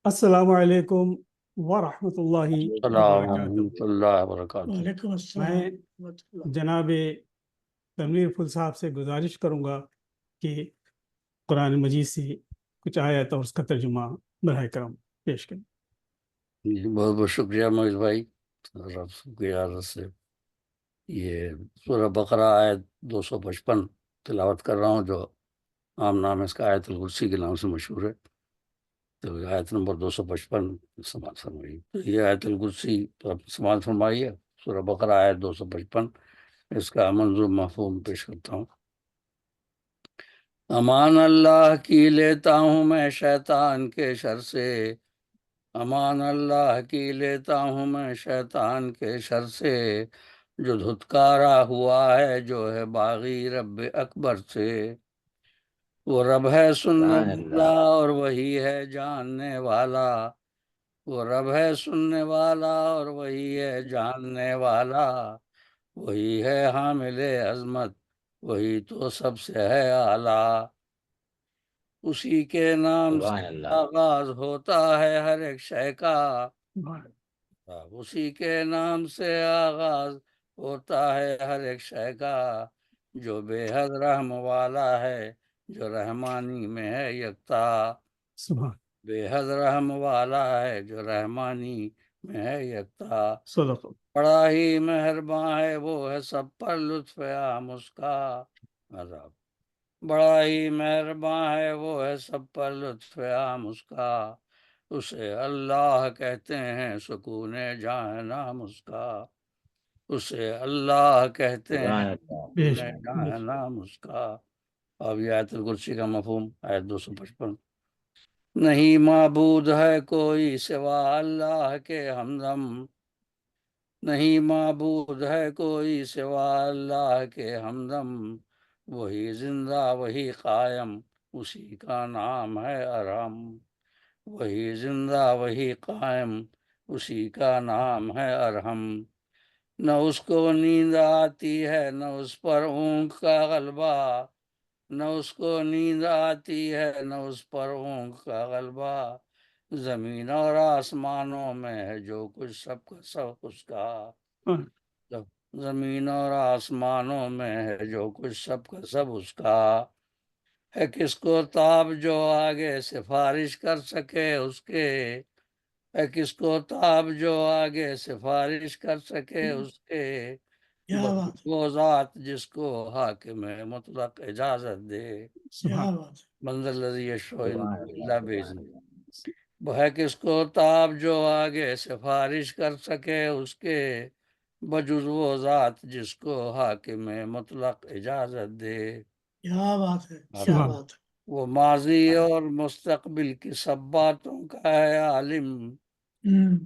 السلام علیکم ورحمۃ اللہ السلام وبرکاتہ۔ ورحمۃ اللہ وبرکاتہ۔ وعلیکم السلام میں ورحمۃ اللہ۔ جناب تنویر فل صاحب سے گزارش کروں گا کہ قرآن مجید سے کچھ آیت اور اس کا ترجمہ براہ کرم پیش کریں۔ جی بہت بہت شکریہ معیز بھائی، آپ سب کی اجازت سے یہ سورہ بقرہ آیت 255 تلاوت کر رہا ہوں، جو عام نام ہے اس کا آیت الکرسی کے نام سے مشہور ہے۔ تو آیت نمبر 255 سماعت فرمائیے۔ تو یہ آیت الکرسی تو آپ سماعت فرمائیے، سورہ بقرہ آیت 255، اس کا منظور مفہوم پیش کرتا ہوں۔ امان اللہ کی لیتا ہوں میں شیطان کے شر سے، امان اللہ کی لیتا ہوں میں شیطان کے شر سے، جو دھتکارا ہوا ہے جو ہے باغی رب اکبر سے۔ وہ رب ہے سننے والا اور وہی ہے جاننے والا، وہ رب ہے سننے والا اور وہی ہے جاننے والا، وہی ہے حامل عظمت، وہی تو سب سے ہے اعلیٰ۔ اسی کے نام سے آغاز ہوتا ہے ہر ایک شے کا، اسی کے نام سے آغاز ہوتا ہے ہر ایک شے کا، جو بے حد رحم والا ہے جو رحمانی میں ہے یکتا، سبحان بے حد رحم والا ہے جو رحمانی میں ہے یکتا۔ صدق۔ بڑا ہی مہرباں ہے وہ ہے سب پر لطف عام اس کا، عذاب بڑا ہی مہرباں ہے وہ ہے سب پر لطف عام اس کا، اسے اللہ کہتے ہیں سکون جاں نام اس کا، اسے اللہ کہتے ہیں بے سکون شک جاں نام اس کا۔ اب یہ آیت الکرسی کا مفہوم آیت 255۔ نہیں معبود ہے کوئی سوا اللہ کے ہمدم، نہیں معبود ہے کوئی سوا اللہ کے ہمدم، وہی زندہ وہی قائم اسی کا نام ہے ارحم، وہی زندہ وہی قائم اسی کا نام ہے ارحم۔ نہ اس کو نیند آتی ہے نہ اس پر اونگ کا غلبہ، نہ اس کو نیند آتی ہے نہ اس پر اونگ کا غلبہ، زمین اور آسمانوں میں ہے جو کچھ سب کا سب اس کا، زمین اور آسمانوں میں ہے جو کچھ سب کا سب اس کا، ہے کس کو تاب جو آگے سفارش کر سکے اس کے، ہے کس کو تاب جو آگے سفارش کر سکے اس کے، کیا بس بات ہے، وہ ذات جس کو حاکم مطلق اجازت دے، کیا بات ہے۔ منزل الذی یشفع عنده الا باذنہ، وہ ہے کس کو تاب جو آگے سفارش کر سکے اس کے، بجز وہ ذات جس کو حاکم مطلق اجازت دے۔ کیا بات ہے، کیا سبحان بات ہے۔ وہ ماضی اور مستقبل کی سب باتوں کا ہے عالم،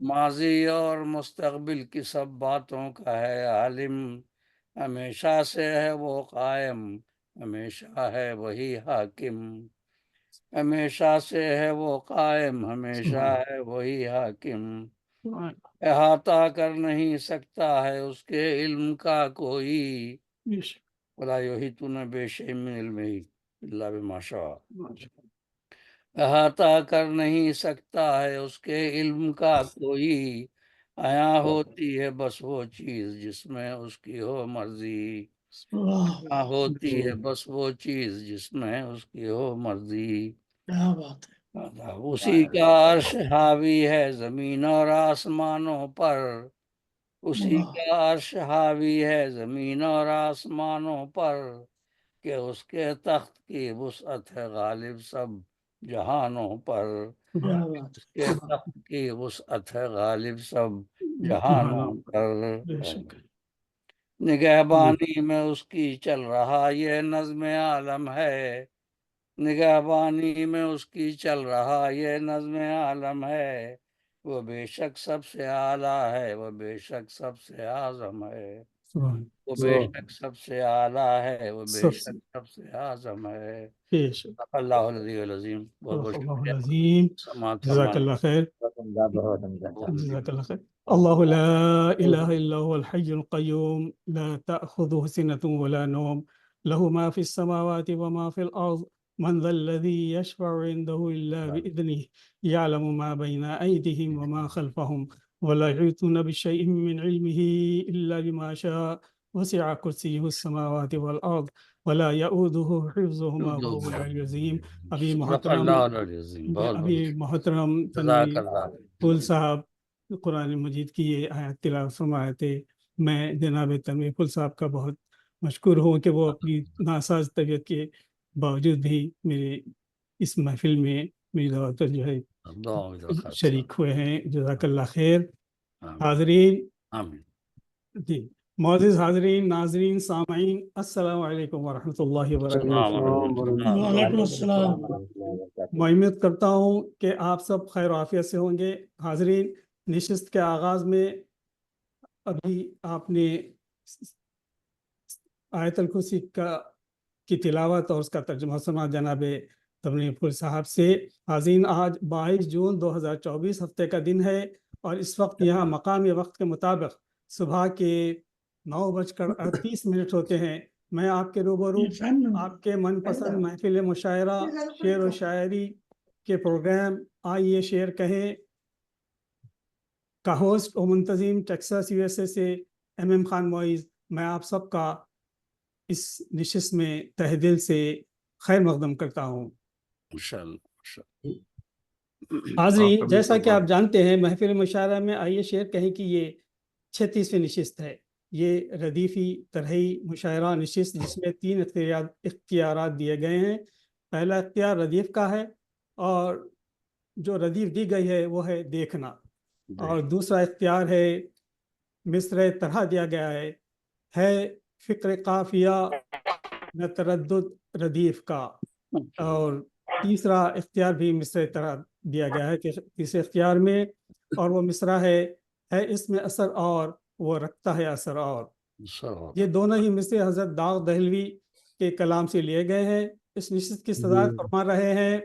ماضی اور مستقبل کی سب باتوں کا ہے عالم، ہمیشہ سے ہے وہ قائم ہمیشہ ہے وہی حاکم، ہمیشہ سے ہے وہ قائم ہمیشہ ہے وہی حاکم، احاطہ کر نہیں سکتا ہے اس کے علم کا کوئی، بے شک ولا یحیطون بشیء من علمہ الا بما شاء، احاطہ کر نہیں سکتا ہے اس کے علم کا کوئی، عیاں ہوتی ہے بس وہ چیز جس میں اس کی ہو مرضی، واہ عیاں ہوتی ہے بس وہ چیز جس میں اس کی ہو مرضی، کیا بات ہے۔ اسی کا عرش حاوی ہے زمین اور آسمانوں پر، اسی کا عرش حاوی ہے زمین اور آسمانوں پر، کہ اس کے تخت کی وسعت ہے غالب سب جہانوں پر، کیا بات اس کے تخت کی وسعت ہے غالب سب جہانوں پر، بے شک نگہبانی میں اس کی چل رہا یہ نظم عالم ہے، نگہبانی میں اس کی چل رہا یہ نظم عالم ہے، وہ بے شک سب سے اعلیٰ ہے وہ بے شک سب سے اعظم ہے، سبحان وہ بے شک سب سے اعلیٰ ہے وہ بے سب شک سب سے اعظم ہے۔ بے شک اللہ العلی العظیم۔ بہت بہت صدق اللہ شکریہ العظیم۔ سماعت جزاک فرمائیں۔ اللہ خیر، جزاک اللہ خیر۔ اللہ لا الہ الا هو الحی القیوم لا تأخذه سنة ولا نوم له ما في السماوات وما في الأرض من ذا الذي يشفع عنده إلا بإذنه يعلم ما بين أيديهم وما خلفهم ولا يحيطون بشيء من علمه إلا بما شاء وسع كرسيه السماوات والأرض ولا يؤوده حفظهما وهو العلي العظيم. ابھی صدق محترم اللہ العظیم. بہت ابھی بہت محترم جزاک تنویر اللہ. پھول صاحب قرآن مجید کی یہ آیات تلاوت فرمائے تھے. میں جناب تنویر پھول صاحب کا بہت مشکور ہوں کہ وہ اپنی ناساز طبیعت کے باوجود بھی میری اس محفل میں میری دعوت جو ہے دعا میں درخواست. شریک ہوئے ہیں. جزاک اللہ خیر. آمین. حاضرین آمین. جی معزز حاضرین ناظرین سامعین السلام علیکم ورحمۃ اللہ وبرکاتہ. وعلیکم السلام. میں امید کرتا ہوں کہ آپ سب خیر و عافیت سے ہوں گے. حاضرین نشست کے آغاز میں ابھی آپ نے آیت الکرسی کی تلاوت اور اس کا ترجمہ سنا جناب تنویر پھول صاحب سے. حاضرین آج 22 جون 2024 ہفتے کا دن ہے اور اس وقت یہاں مقامی وقت کے مطابق صبح کے 9:38 ہوتے ہیں. میں آپ کے روبرو آپ کے من پسند محفل مشاعرہ شعر و شاعری کے پروگرام آئیے شعر کہیں کا ہوسٹ و منتظم ٹیکساس USA سے MM خان معیز میں آپ سب کا اس نشست میں تہ دل سے خیر مقدم کرتا ہوں. انشاءاللہ. حاضرین جیسا کہ آپ جانتے ہیں محفل مشاعرہ میں آئیے شعر کہیں کہ یہ 36ویں نشست ہے. یہ ردیفی طرحی مشاعرہ نشست جس میں 3 اختیارات دیے گئے ہیں. پہلا اختیار ردیف کا ہے اور جو ردیف دی گئی ہے وہ ہے دیکھنا. اور دوسرا اختیار ہے مصرع طرح دیا گیا ہے فکر قافیہ نہ تردد ردیف کا. اور تیسرا اختیار بھی مصرع طرح دیا گیا ہے کہ تیسرے اختیار میں اور وہ مصرع ہے اس میں اثر اور وہ رکھتا ہے اثر اور. یہ دونوں ہی مصرع حضرت داؤد دہلوی کے کلام سے لیے گئے ہیں. اس نشست کی صدارت فرما رہے ہیں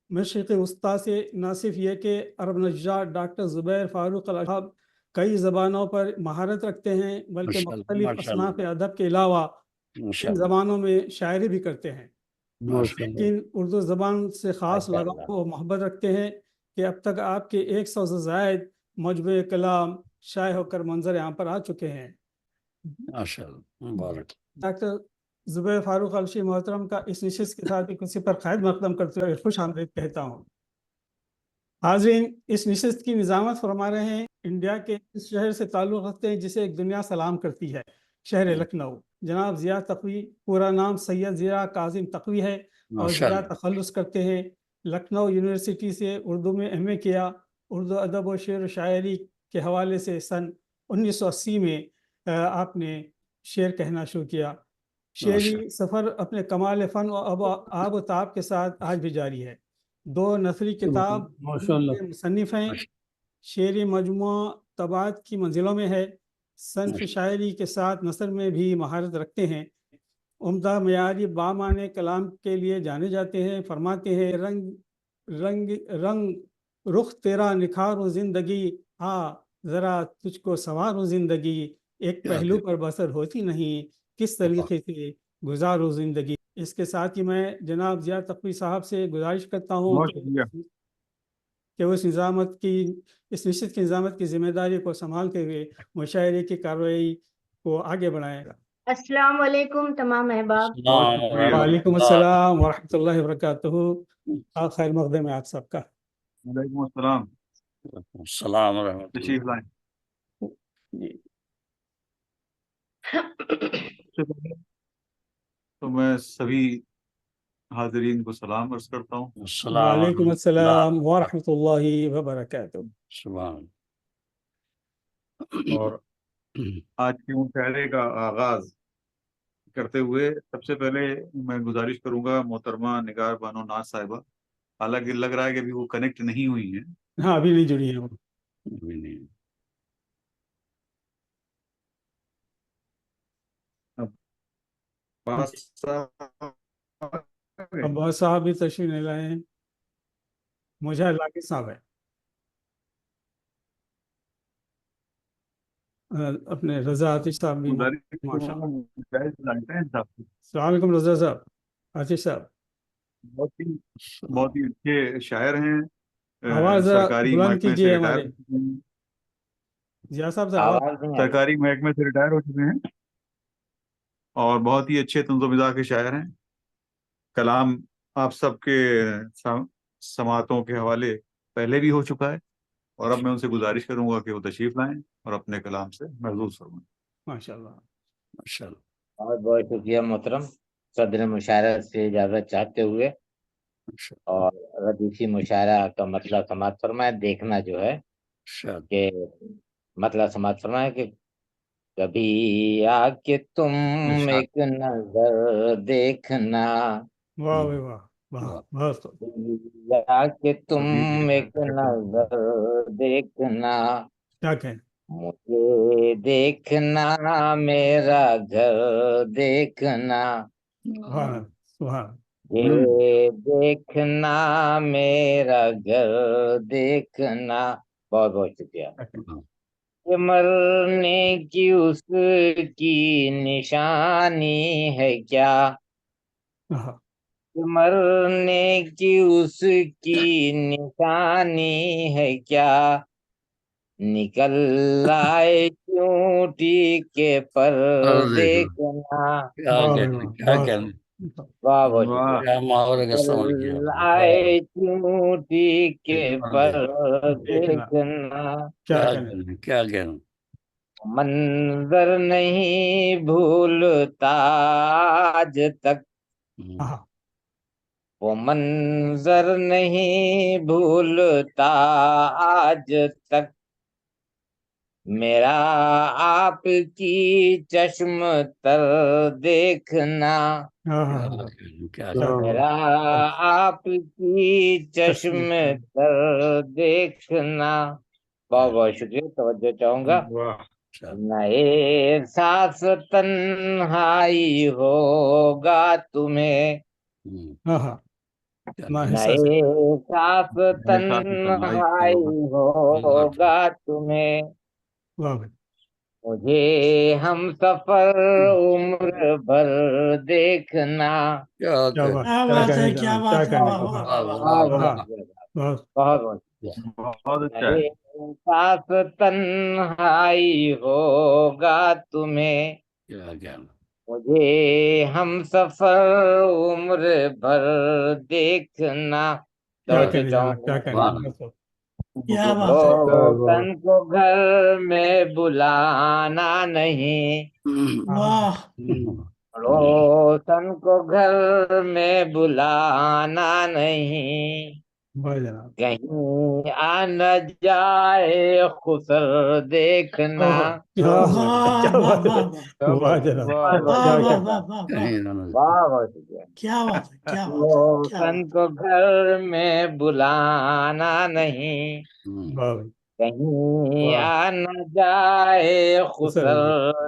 مشرق وسطیٰ سے نہ صرف یہ کہ عرب نجار ڈاکٹر زبیر فاروق الاشاب کئی زبانوں پر مہارت رکھتے ہیں بلکہ مختلف اصناف ادب کے علاوہ ان زبانوں میں شاعری بھی کرتے ہیں. لیکن اردو زبان سے خاص لگاؤ و محبت رکھتے ہیں کہ اب تک آپ کے 100 سے زائد مجموعہ کلام شائع ہو کر منظر یہاں پر آ چکے ہیں. ڈاکٹر زبیر فاروق الشی محترم کا اس نشست کے ساتھ کسی پر خیر مقدم کرتے ہوئے خوش آمدید کہتا ہوں. حاضرین اس نشست کی نظامت فرما رہے ہیں انڈیا کے اس شہر سے تعلق رکھتے ہیں جسے ایک دنیا سلام کرتی ہے شہر لکھنؤ. جناب ضیاء تقوی پورا نام سید ضیاء کاظم تقوی ہے اور ضیاء تخلص کرتے ہیں. لکھنؤ یونیورسٹی سے اردو میں MA کیا. اردو ادب و شعر و شاعری کے حوالے سے سن 1980 میں آپ نے شعر کہنا شروع کیا. شعری سفر اپنے کمال فن و آب و تاب کے ساتھ آج بھی جاری ہے. 2 نثری کتاب مصنف ہیں. شعری مجموعہ طباعت کی منزلوں میں ہے. صنف شاعری کے ساتھ نثر میں بھی مہارت رکھتے ہیں. عمدہ معیاری بامعنی کلام کے لیے جانے جاتے ہیں. فرماتے ہیں رنگ رخ تیرا نکھارو زندگی ذرا تجھ کو سنوارو زندگی ایک پہلو پر بسر ہوتی نہیں کس طریقے سے گزارو زندگی. اس کے ساتھ ہی میں جناب ضیاء تقوی صاحب سے گزارش کرتا ہوں کہ وہ اس نشست کی نظامت کی ذمہ داری کو سنبھالتے ہوئے مشاعرے کی کارروائی کو آگے بڑھائیں گا. السلام علیکم تمام احباب. وعلیکم السلام ورحمۃ اللہ وبرکاتہ. خیر مقدم ہے آپ سب کا. وعلیکم السلام. السلام ورحمۃ اللہ. تو میں سبھی حاضرین کو سلام عرض کرتا ہوں. وعلیکم السلام ورحمۃ اللہ وبرکاتہ. اور آج کے مشاعرے کا آغاز کرتے ہوئے سب سے پہلے میں گزارش کروں گا محترمہ نگار بانو ناز صاحبہ، حالانکہ لگ رہا ہے کہ ابھی وہ کنیکٹ نہیں ہوئی ہیں. ہاں ابھی نہیں جڑی ہیں. عباس صاحب بھی تشریف نہیں لائے ہیں. مجھے لاقی صاحب ہے اپنے رضا آتش صاحب بھی. السلام علیکم رضا صاحب. आशीष साहब, बहुत ही अच्छे शायर हैं। आवाज जरा सरकारी बुलंद महकमे से कीजिए रिटायर हमारे हो चुके हैं। जिया साहब से आवाज। आवाज नहीं आ रही। सरकारी महकमे से रिटायर हो चुके हैं और बहुत ही अच्छे तंज़ो-मिज़ाह के शायर हैं। कलाम आप सबके समातों के हवाले पहले भी हो चुका है और अब मैं उनसे गुजारिश करूंगा कि वो तशरीफ लाएं और अपने कलाम से महज़ूज़ फरमाएं। माशाल्लाह। माशाल्लाह। बहुत बहुत शुक्रिया मोहतरम। सदर मुशायरा से इजाजत चाहते हुए माशाल्लाह। और रदीफी मुशायरा का मतलब समाप्त फरमाए। देखना जो है शाद। कि मतलब समाप्त फरमाए कि कभी आके तुम इरशाद। एक नजर देखना, वाह भाई वाह, वाह, वाह। बहुत खूब। कभी आके तुम कभी एक नजर देखना, क्या कहें। मुझे देखना, मेरा घर देखना, सुभान सुभान। ये देखना, मेरा घर देखना। बहुत बहुत शुक्रिया। ये मरने की उसकी निशानी है क्या, हाँ, ये मरने की उसकी निशानी है क्या, निकल आए चोटी के पर देखना। क्या वाह भाई कहने, वाह, क्या बहुत कहने, खूब। वाह बहुत वाह। शुक्रिया। क्या माहौल का इस्तेमाल किया निकल आपने। आए चोटी के पर देखना, देखना, क्या क्या कहें। कहने, क्या कहने। मंजर नहीं भूलता आज तक, हाँ, वो मंजर नहीं भूलता आज तक, मेरा आपकी चश्म तर देखना, हाँ, क्या हाँ, कहने, क्या क्या कहने। मेरा आपकी चश्म तर देखना। बहुत बहुत शुक्रिया। तवज्जो चाहूंगा। वाह। शाद। नए सांस तन्हाई होगा तुम्हें, हाँ, हाँ, क्या ना कहने। हिस्सा से। नए सांस ऐसा तो तन्हाई तन्हाई होगा तुम्हें, वाह भाई, मुझे हम सफर उम्र भर देखना। क्या क्या बात, कहने। क्या क्या बात है, कहें क्या जनाब, क्या बात है, कहें। वाह वाह वाह, वाह वाह वाह। वाह वाह, वाह। बहुत। बहुत बहुत बहुत अच्छा है। नए सांस तन्हाई होगा तुम्हें, क्या कहने। मुझे हम सफर उम्र भर देखना। क्या तवज्जो कहें जनाब, क्या चाहूंगा। कहें। वाह। बहुत खूब। क्या बात है। रोशन को घर में बुलाना नहीं, वाह। रोशन को घर में बुलाना नहीं, वाह जनाब। कहीं आ न जाए खुसर देखना। ओहो, क्या वाह क्या वाह बात वाह है। वाह वाह जनाब, वाह क्या वाह कहें। वाह वाह वाह। कहीं ना ना। वाह बहुत शुक्रिया। क्या बात है, क्या बात है, क्या रोशन बात को घर में बुलाना नहीं, वाह भाई, कहीं आ न जाए सर खुसर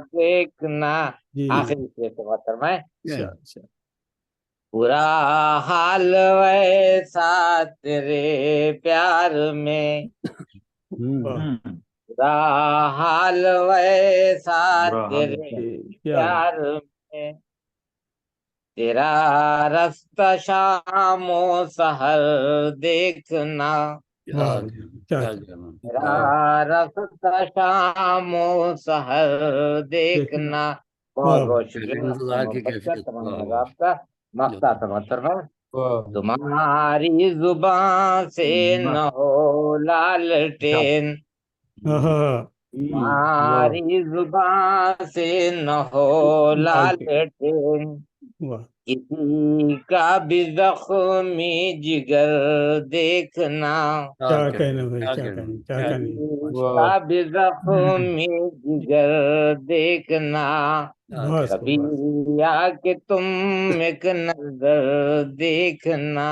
देखना। जी, आखिरी शेर से बात फरमाए। अच्छा अच्छा। बुरा हाल वैसा तेरे प्यार में, वाह, बुरा हाल वैसा बुरा हाल तेरे है। क्या प्यार में, तेरा रास्ता शामो सहर देखना, क्या वाह भाई, कहने, क्या क्या कहें। कहने। तेरा रास्ता शामो सहर देखना, देखना। बहुत वाह भाई, बहुत शुक्रिया आपका इंतजार की मोहब्बत का, कैफियत। तमाम वाह अहबाब का। वाह। मक्ता समर्थन है। तुम्हारी जुबान से न हो लालटेन, हाँ, तुम्हारी जुबान से न हो लाल के, लालटेन, वाह, किसी का भी जख्मी जिगर देखना, क्या क्या कहना कहने, भाई, क्या क्या कहने, कहना, क्या क्या कहना। किसी का भी जख्मी जिगर देखना, बस को कभी बस। आके तुम एक नजर देखना,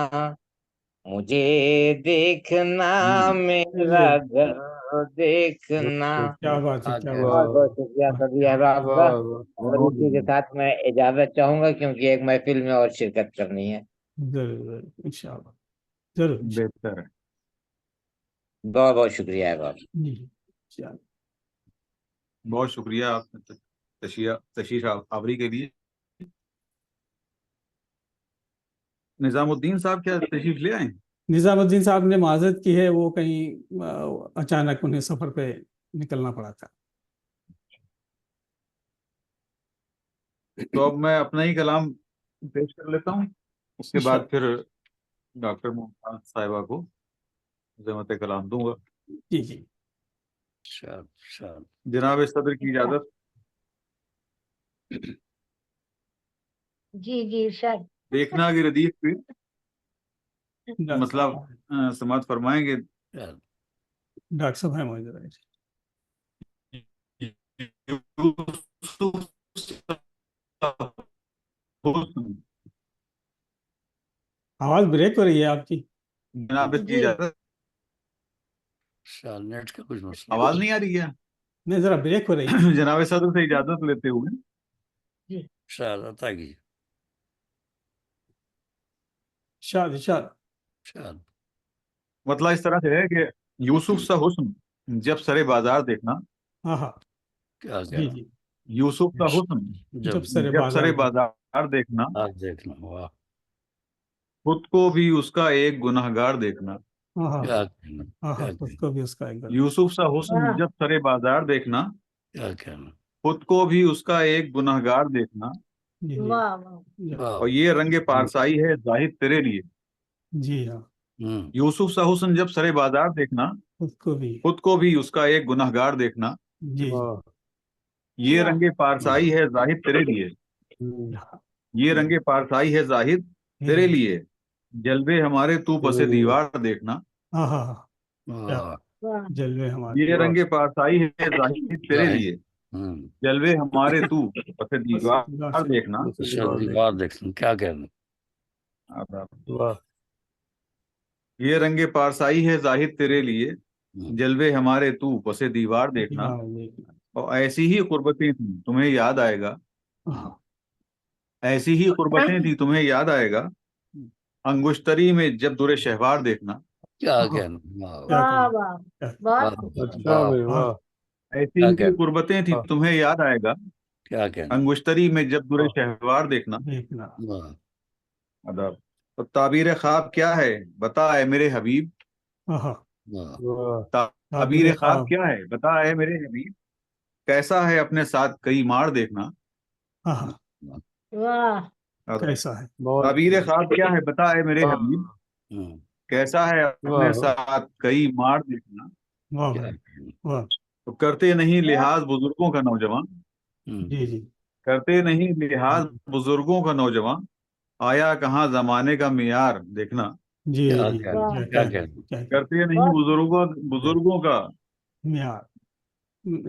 मुझे देखना, मेरा चलिए, घर देखना। क्या बात है, क्या क्या कहने। बात बहुत बहुत शुक्रिया है। सभी अहबाब का। और इसी के साथ मैं इजाजत चाहूंगा क्योंकि एक महफिल में और शिरकत करनी है। जरूर जरूर, इंशाल्लाह, जरूर इंशाल्लाह। बेहतर है। बहुत बहुत शुक्रिया अहबाब। जी, चलिए। बहुत शुक्रिया आप तशरीफ आवरी के लिए। निजामुद्दीन साहब क्या तशरीफ ले आए? निजामुद्दीन साहब ने माजरत की है, वो कहीं अचानक उन्हें सफर पे निकलना पड़ा था। तो अब मैं अपना ही कलाम पेश कर लेता हूँ, उसके बाद फिर डॉक्टर मुमताज साहिबा को ज़हमत कलाम दूंगा। जी जी। जनाब सदर की इजाजत। जी जी इरशाद। देखना की रदीफ पे डॉक्टर मसला समात फरमाएंगे। साहब हैं मौजूद हैं। आवाज ब्रेक हो रही है आपकी। जनाब की जी। इजाजत। नेट का कुछ मसला आवाज नहीं आ रही है? नहीं, जरा ब्रेक हो रही है। जनाब सदर से इजाजत लेते हुए शायद आता की शाद शायद मतलब इस तरह से है कि यूसुफ सा हुस्न जब सरे बाजार देखना। हाँ हाँ क्या जी कहना जी। यूसुफ का हुस्न जब सरे जब सरे बाजार बाजार देखना, आज देखना। वाह, खुद को भी उसका एक गुनहगार देखना। हाँ हाँ क्या कहना, हाँ क्या हाँ, कहना, उसको भी उसका एक गलत। यूसुफ सा हुस्न वाह जब सरे बाजार देखना, क्या कहना। खुद को भी उसका एक गुनहगार देखना। जी जी वाह वाह। जी वाह, और ये रंगे पारसाई है जाहिद तेरे लिए। जी हाँ, यूसुफ सा हुस्न जब सरे बाजार देखना, खुद को भी उसका एक गुनहगार देखना। जी ये वाह रंगे पारसाई है जाहिद तेरे लिए। हाँ, ये रंगे पारसाई है जाहिद तेरे लिए। जलवे हमारे तू पसे दीवार देखना। हाँ हाँ हाँ, क्या वाह, वाह। जलवे हमारे। ये रंगे पारसाई है जाहिद तेरे जाहिद। लिए। जलवे हमारे तू पसे दीवार देखना। दीवार देखना, क्या कहना। ये रंगे पारसाई है जाहिद तेरे लिए। जलवे हमारे तू पसे दीवार देखना। दीवार देखना। और ऐसी ही कुर्बतें थी तुम्हें याद आएगा। हाँ ऐसी ही कुर्बतें थी तुम्हें याद आएगा। अंगुश्तरी में जब दुरे शहवार देखना। क्या हाँ, कहना। क्या वाह कहना, वाह। क्या बहुत वाह, वाह, ऐसी क्या ही कहना, कुर्बतें थी तुम्हें याद आएगा। क्या कहना। अंगुश्तरी में जब दुरे शहवार देखना। देखना। वाह, अदब। तो ताबीर ख्वाब क्या है बता है मेरे हबीब। हाँ हाँ, वाह, ताबीर ताबीर ख्वाब ख्वाब। क्या है बता है मेरे हबीब। कैसा है अपने साथ कई मार देखना। हाँ हाँ, वाह। अदब। कैसा है। ताबीर ख्वाब क्या है बता है मेरे हबीब। कैसा है अपने साथ कई मार देखना। वाह क्या भाई, कहना। वाह। तो करते नहीं लिहाज बुजुर्गों का नौजवान। जी जी करते नहीं लिहाज बुजुर्गों का नौजवान। आया कहाँ जमाने का मियार देखना। जी क्या जी, कहना, क्या क्या कहना, कहना। क्या कहना। करते नहीं बहुत बुजुर्गों का। मियार।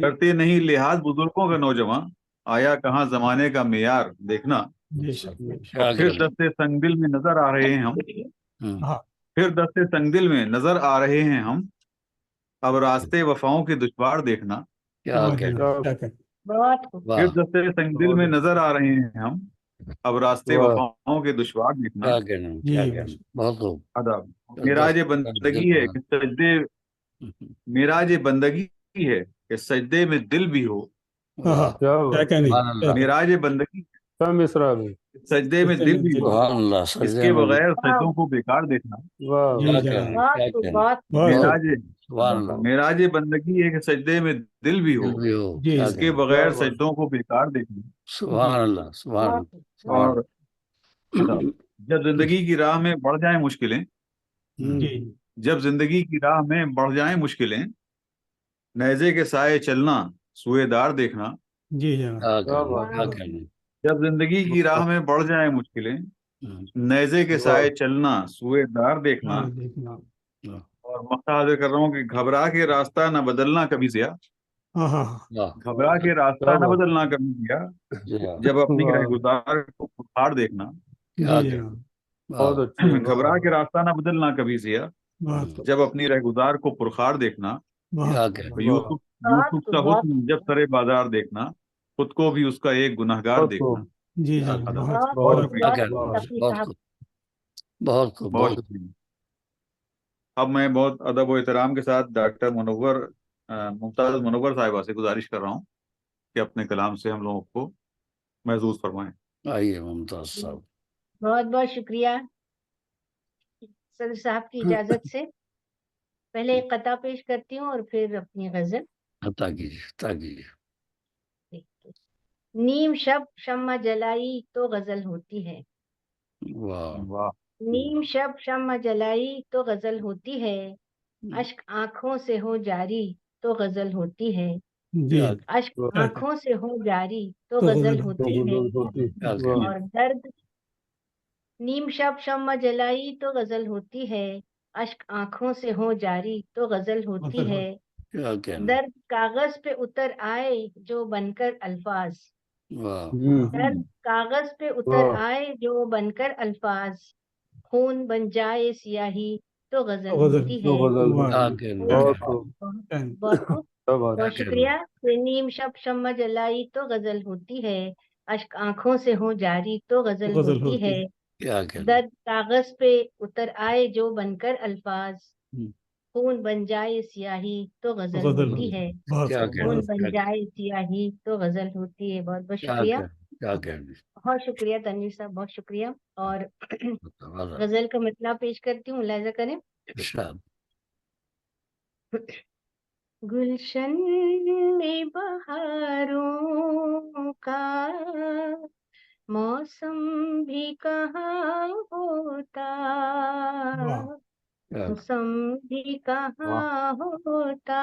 करते नहीं लिहाज बुजुर्गों का नौजवान। आया कहाँ जमाने का मियार देखना। बेशक बेशक। क्या और फिर कहना। दस्ते संगदिल में नजर आ रहे हैं हम। हाँ फिर दस्ते संगदिल में नजर आ रहे हैं हम। अब रास्ते वफाओं के दुश्वार देखना। क्या वाह जी कहना। वाह, क्या कहना। बहुत फिर वाह, दस्ते संगदिल में नजर आ रहे हैं हम। अब रास्ते वफाओं के दुश्वार देखना। क्या कहना, क्या जी कहना। बेशक। बहुत खूब। अदब। मेराज बंदगी है कि सजदे मेराज बंदगी है कि सजदे में दिल भी हो। हाँ हाँ, वाह, क्या कहनी, सुभान अल्लाह, मेराज बंदगी सजदे में दिल भी हो। सुभान अल्लाह। सजदे इसके में बगैर वाह। सजदों को बेकार देखना। जी क्या जनाब। कहना, क्या बहुत कहना। बहुत बहुत बहुत मेराज सुभान अल्लाह। मेराज बंदगी है कि सजदे में दिल भी हो। दिल भी हो, जी क्या इसके कहना। बगैर सजदों को बेकार देखना। सुभान अल्लाह, सुभान बहुत अल्लाह, सुभान और अदब। जब जिंदगी की राह में बढ़ जाए मुश्किलें। जी जब जिंदगी की राह में बढ़ जाए मुश्किलें। नेज़े के साए चलना सुएदार देखना। जी जनाब। क्या कहना, क्या वाह। कहना। जब जिंदगी की राह में बढ़ जाए मुश्किलें। नेज़े के साए चलना सुएदार देखना। हाँ देखना। और मक्ता हाजिर कर रहा हूँ कि घबरा के रास्ता न बदलना कभी जिया। हाँ हाँ हाँ, वाह, घबरा के रास्ता न बदलना कभी जिया। जी हाँ, जब अपनी रहगुजार को पुकार देखना। क्या जी कहना। जनाब। वाह, घबरा के रास्ता न बदलना कभी जिया। बहुत जब अपनी रहगुजार को पुरखार देखना। क्या बहुत कहना। तो यूसुफ बहुत यूसुफ का बहुत हुस्न जब सरे बाजार देखना। खुद को भी उसका एक गुनहगार देखना। जी क्या जनाब। कहना। बहुत बहुत बहुत बहुत क्या शुक्रिया। कहना। बहुत तफी बहुत साहब। खूब, बहुत खूब, बहुत बहुत शुक्रिया। अब मैं बहुत अदब और एहतराम के साथ डॉक्टर मुमताज मुनव्वर साहिबा से गुजारिश कर रहा हूँ कि अपने कलाम से हम लोगों को महसूस फरमाएं। आइए मुमताज साहब। बहुत बहुत शुक्रिया। सदर साहब की इजाजत से पहले एक कता पेश करती हूँ और फिर अपनी गजल। अता कीजिए। नीम शब शम्मा जलाई तो गजल होती है, वाह वाह नीम शब शम्मा जलाई तो गजल होती है, अश्क आंखों से हो जारी तो गजल होती है, जी अश्क क्या आंखों से हो जारी तो तो गजल गजल होती है। क्या कहना। और दर्द नीम शब शम्मा जलाई तो गजल होती है, अश्क आंखों से हो जारी तो गजल होती गजल है, क्या कहना। दर्द कागज पे उतर आए जो बनकर अल्फाज, वाह दर्द कागज पे उतर आए जो बनकर अल्फाज, खून बन जाए सियाही तो गजल गजल होती है। वाह क्या कहना। बहुत क्या बहुत खूब, बहुत क्या शुक्रिया। नीम शब शम्मा जलाई तो गजल होती है, अश्क आंखों से हो जारी तो गजल गजल होती है, क्या कहना। दर्द कागज पे उतर आए जो बनकर अल्फाज, खून बन जाए सियाही तो गजल गजल होती है, बहुत क्या खूब, कहना। खून बहुत बन जाए सियाही तो गजल होती है। बहुत बहुत क्या शुक्रिया, क्या कहना। बहुत शुक्रिया तनवीर साहब, बहुत शुक्रिया। और वाह गजल का मतला पेश करती हूँ, मुलाहिजा करें। इरशाद। गुलशन में बहारों का मौसम भी कहाँ होता, वाह क्या मौसम भी कहाँ होता,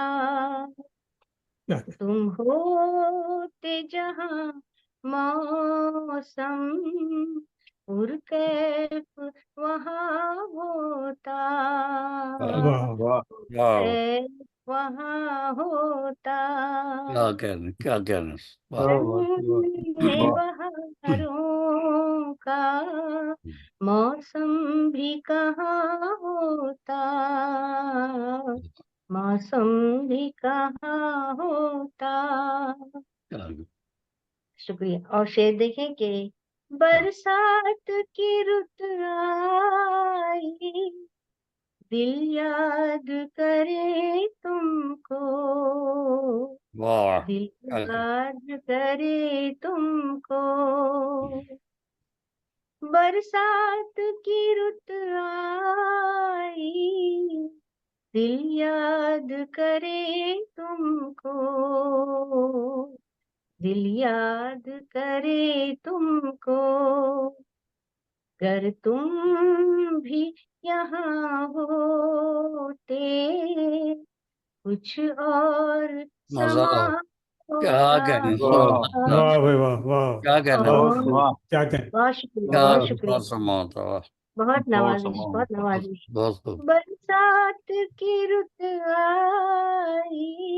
क्या कहना। तुम होते जहाँ मौसम पुरकैफ वहाँ होता, वाह वाह कैफ वहाँ होता, क्या कहना। वाह में बहारों का मौसम भी कहाँ होता, मौसम भी कहाँ होता। शुक्रिया। और शेर देखें कि बरसात की रुत आई, दिल याद करे तुमको, वाह दिल याद करे तुमको, बरसात की रुत आई, दिल याद करे तुमको, दिल याद करे तुमको, गर तुम भी यहाँ होते कुछ और मजा समा क्या कहना। वाह भाई वाह वाह क्या कहना। क्या कहना। बहुत शुक्रिया, क्या बहुत शुक्रिया, समा होता। वाह बहुत नवाजिश, बहुत नवाजिश। बहुत खूब। बरसात की रुत आई,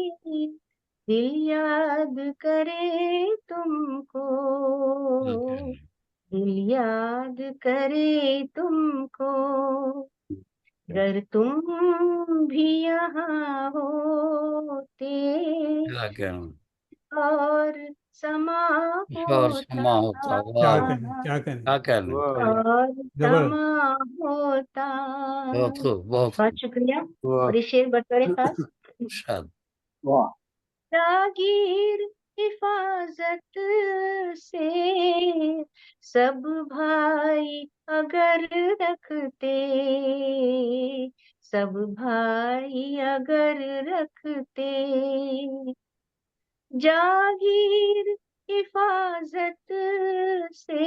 दिल याद करे तुमको, दिल याद करे तुमको, गर तुम भी यहाँ होते क्या कहना। और समा और समा होता। क्या वाह कहना। क्या कहना। क्या कहना। और जबर समा होता। बहुत खूब बहुत बहुत शुक्रिया। और ये शेर बतौर खास इरशाद। जागीर हिफाजत से सब भाई अगर रखते, सब भाई अगर रखते, जागीर हिफाजत से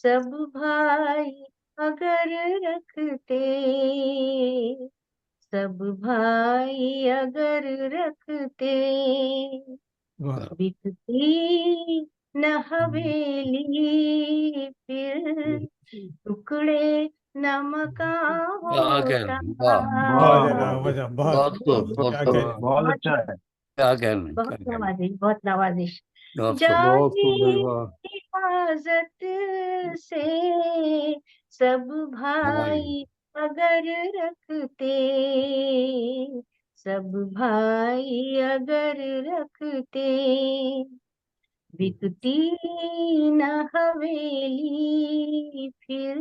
सब भाई अगर रखते, सब भाई अगर रखते, वाह बिकती न हवेली फिर टुकड़े न मकान क्या होता। कहना। वाह वाह वजह बहुत बहुत खूब बहुत क्या खूब। कहना। बहुत अच्छा है। क्या कहना। बहुत क्या कहना। नवाजिश, बहुत नवाजिश। बहुत खूब। जागी हिफाजत से सब भाई अगर रखते, सब भाई अगर रखते, बिकती न हवेली फिर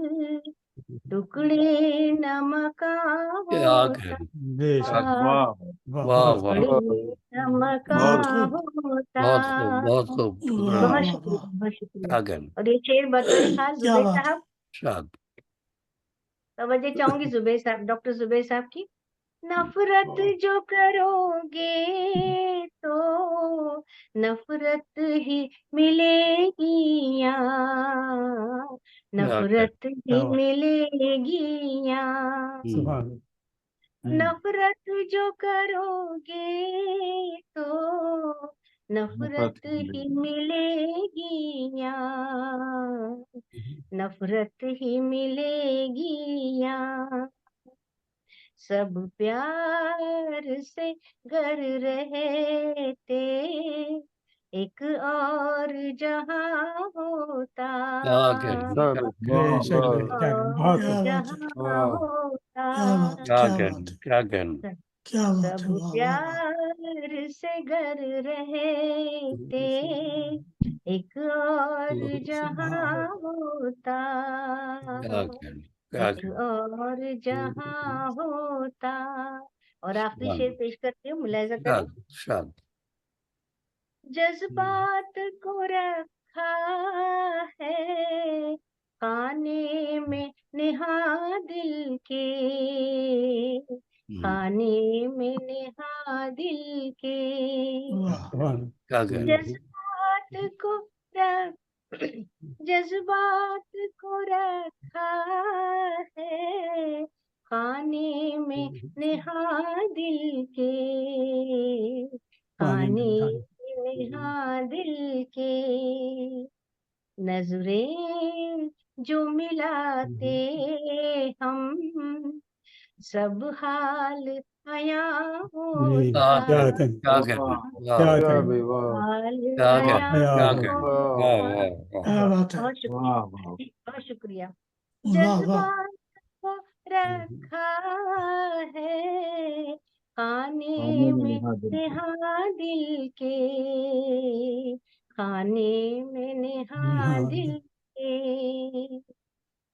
टुकड़े न मकान क्या होता, कहना। बेशक वाह वाह वाह बहुत वाह टुकड़े न मकान होता। बहुत खूब बहुत खूब। बहुत शुक्रिया, बहुत शुक्रिया। क्या कहना। और ये शेर बतौर खास क्या जुबैर बात है। साहब, इरशाद। तवज्जो चाहूंगी जुबैर साहब, डॉक्टर जुबैर साहब की। नफरत जो करोगे तो नफरत ही मिलेगी यहाँ, नफरत ही क्या बात। मिलेगी यहाँ। सुभान अल्लाह। नफरत जो करोगे तो नफरत ही मिलेगी यहाँ, नफरत ही मिलेगी यहाँ। सब प्यार से घर रहते एक और जहां होता, क्या कहना, बेशक बेशक, क्या कहना, बहुत और क्या खूब। बात है, जहां होता। क्या बात है, क्या क्या कहना, बात है, क्या कहना। क्या बात है, सब वाह वाह वाह। प्यार से घर रहते एक और जहां होता, क्या कहना, क्या एक कहना। और जहां होता। और आखिरी शेर पेश करती हूँ, मुलाहिजा करें। शाद शाद। जज्बात को रखा है खाने में नेहा दिल के, खाने में नेहा दिल के। वाह सुभान क्या कहना। जज्बात को रख जज्बात को रखा है खाने में नेहा दिल के, पानी में खाने निहार। में नेहा दिल के। नजरें जो मिलाते हम सब हाल आया जी, होता, क्या कहना, क्या कहना। क्या वाह कहना। हाल क्या आया कहना, आया क्या हो। कहना। होता। वाह वाह वाह। क्या बात है, बहुत शुक्रिया, बहुत शुक्रिया। वाह वाह। जज्बात को रखा है खाने में नेहा दिल के, खाने में नेहा निहार। दिल के।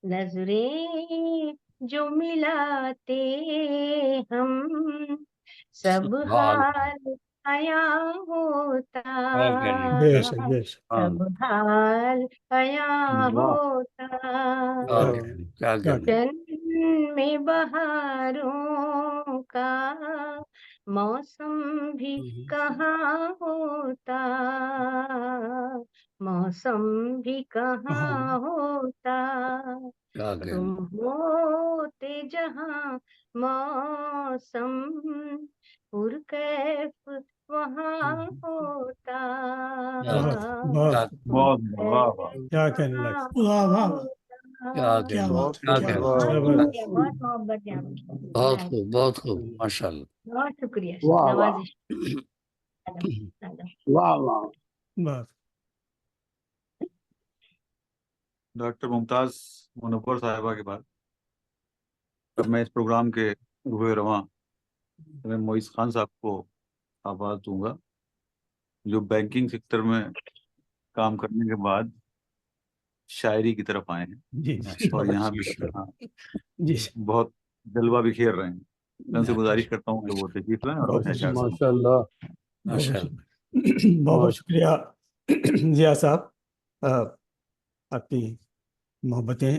नजरें जो मिलाते हम सब वाह, हाल आया होता, क्या कहना। बेशक बेशक, सब हाल आया होता। क्या कहना, क्या क्या कहना। जन्म में बहारों का मौसम भी कहाँ होता, मौसम भी कहाँ होता। क्या तुम कहना। होते जहाँ मौसम पुरकैफ वहाँ होता, बहुत क्या बहुत पुरकैफ क्या कहने वहाँ लग। वाह वाह वाह। क्या होता। क्या कहना, बात है, क्या क्या कहना। बात है। बहुत जबरदस्त। शुक्रिया, बहुत मोहब्बत है आपकी। बहुत खूब, बहुत खूब, माशाल्लाह। बहुत शुक्रिया, वाह वाह नवाजिश। वाह वाह। बस डॉक्टर मुमताज मुनव्वर साहिबा के बाद अब मैं इस प्रोग्राम के रुए रवां मैं मोइस खान साहब को आवाज दूंगा, जो बैंकिंग सेक्टर में काम करने के बाद शायरी की तरफ आए हैं जी जी और यहाँ भी माशाल्लाह। जी बहुत जलवा बिखेर रहे हैं। मैं उनसे गुजारिश करता हूँ कि वो तशरीफ लाएं और अपने अशआर से बहुत माशाल्लाह। बहुत शुक्रिया जिया साहब, आपकी मोहब्बतें।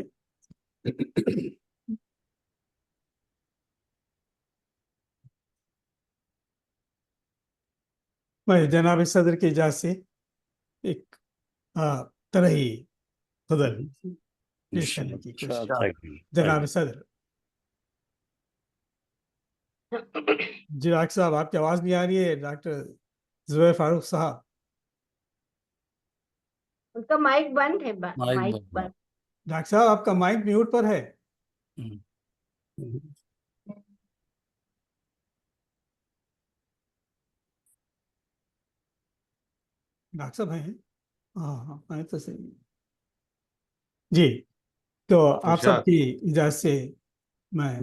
मैं जनाब सदर की इजाज़त से एक तरही गजल पेश करने की कोशिश। जनाब सदर। जी डॉक्टर साहब, आपकी आवाज नहीं आ रही है। डॉक्टर जुबैर फारूक साहब, उनका माइक बंद है, माइक माइक बंद। बंद। डॉक्टर साहब आपका माइक म्यूट पर है। डॉक्टर साहब हैं? हाँ हाँ, मैं तो सही। जी, तो आप इरशाद। सबकी इजाज़त से मैं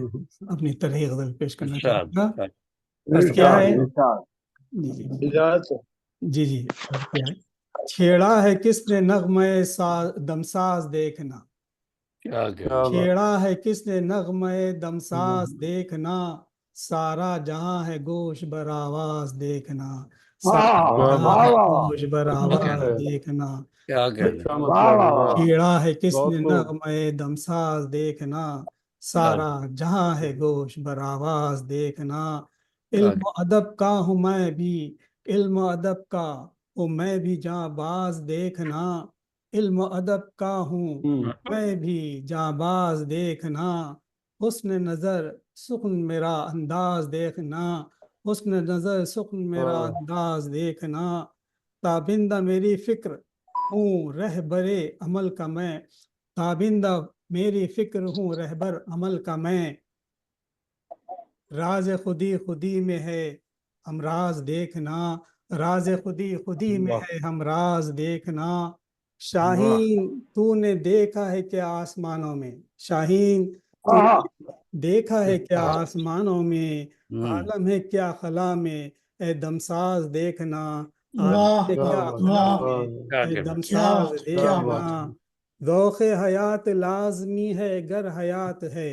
अपनी तरही गजल पेश करना इरशाद, चाहूँगा। इरशाद। अर्ज क्या है? जी जी जी जी, अर्ज क्या है? छेड़ा है किसने नगमे दमसाज देखना, क्या कहना। छेड़ा है किसने नगमे दमसाज देखना, सारा जहां है गोश बर आवाज देखना, सारा जहां है गोश बर आवाज देखना। क्या कहना। छेड़ा है किसने नगमे दमसाज देखना, सारा जहां है गोश बरावाज देखना, इल्म अदब का हूँ मैं भी, इल्म अदब का हूँ मैं भी जाबाज देखना, इल्म अदब का हूँ मैं भी जाबाज देखना, हुस्न नजर सुख्न मेरा अंदाज देखना, हुस्न नजर सुख्न मेरा अंदाज देखना, ताबिंदा मेरी फिक्र हूँ रहबरे अमल का मैं, ताबिंदा मेरी फिक्र हूँ रहबर अमल का मैं, राज खुदी खुदी में है हम राज देखना, राज खुदी खुदी में है हम राज देखना, शाहीन तूने देखा है क्या आसमानों में, शाहीन तूने देखा है क्या आसमानों में, आलम है क्या खला में, ए दमसाज देखना, आलम है क्या खला में, ए दमसाज देखना, ذوق हयात लाजमी है गर हयात है,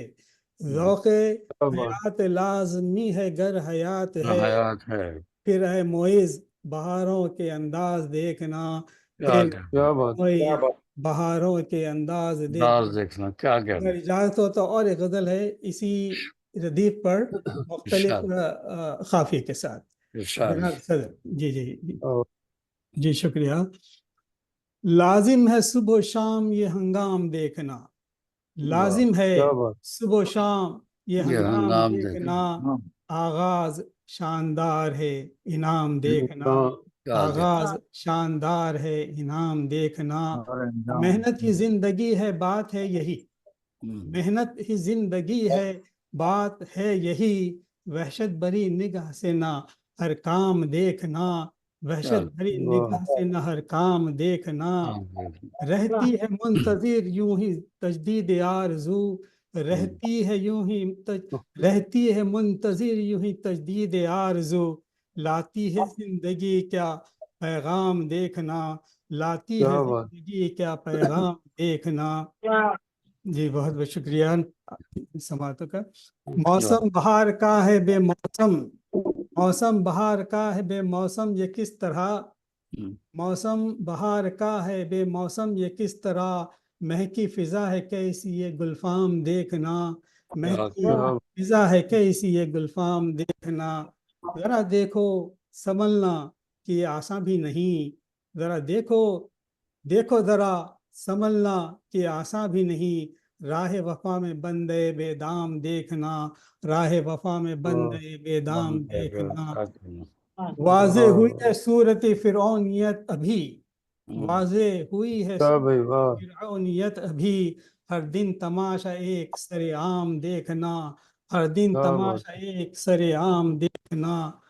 ذوق हयात लाजमी है गर हयात है, हयात है। फिर है मोइज बहारों के अंदाज देखना, फिर मोइज बहारों के अंदाज अंदाज देखना, क्या अगर कहना। इजाजत हो तो और एक गजल है इसी रदीफ पर मुख्तलिफ काफिये के साथ। इरशाद। जनाब सदर जी जी जी, जी शुक्रिया। लाजिम है सुबह शाम ये हंगाम देखना, लाजिम है सुबह शाम ये हंगाम हंगाम देखना, हाँ, आगाज शानदार है इनाम देखना, क्या आगाज शानदार है इनाम देखना, और अंजाम। मेहनत ही जिंदगी है बात है यही, मेहनत ही जिंदगी है बात है यही, वहशत भरी निगाह से ना हर काम देखना, वहशत भरी निगाह से ना हर काम देखना, रहती है मुंतजिर यूं ही तजदीद आरज़ू, रहती है यूं ही रहती है मुंतजिर यूं ही तजदीद आरज़ू, लाती है जिंदगी क्या पैगाम देखना, लाती है जिंदगी क्या पैगाम देखना। जी बहुत बहुत शुक्रिया समातों का। मौसम बहार का है बेमौसम, मौसम बहार का है बेमौसम ये किस तरह, मौसम बहार का है बेमौसम ये किस तरह, महकी फिजा है कैसी ये गुलफाम देखना, महकी फिजा है कैसी ये गुलफाम देखना, जरा देखो संभलना कि ये आसान भी नहीं, जरा देखो देखो जरा संभलना कि आसान भी नहीं, राह वफा में बंदे बेदाम देखना, राह वफा में बंदे बेदाम देखना, वाज़े हुई है सूरत फिरौनियत अभी, वाज़े हुई है सूरत फिरौनियत अभी, हर दिन तमाशा एक सरेआम देखना, हर दिन तमाशा एक सरेआम देखना,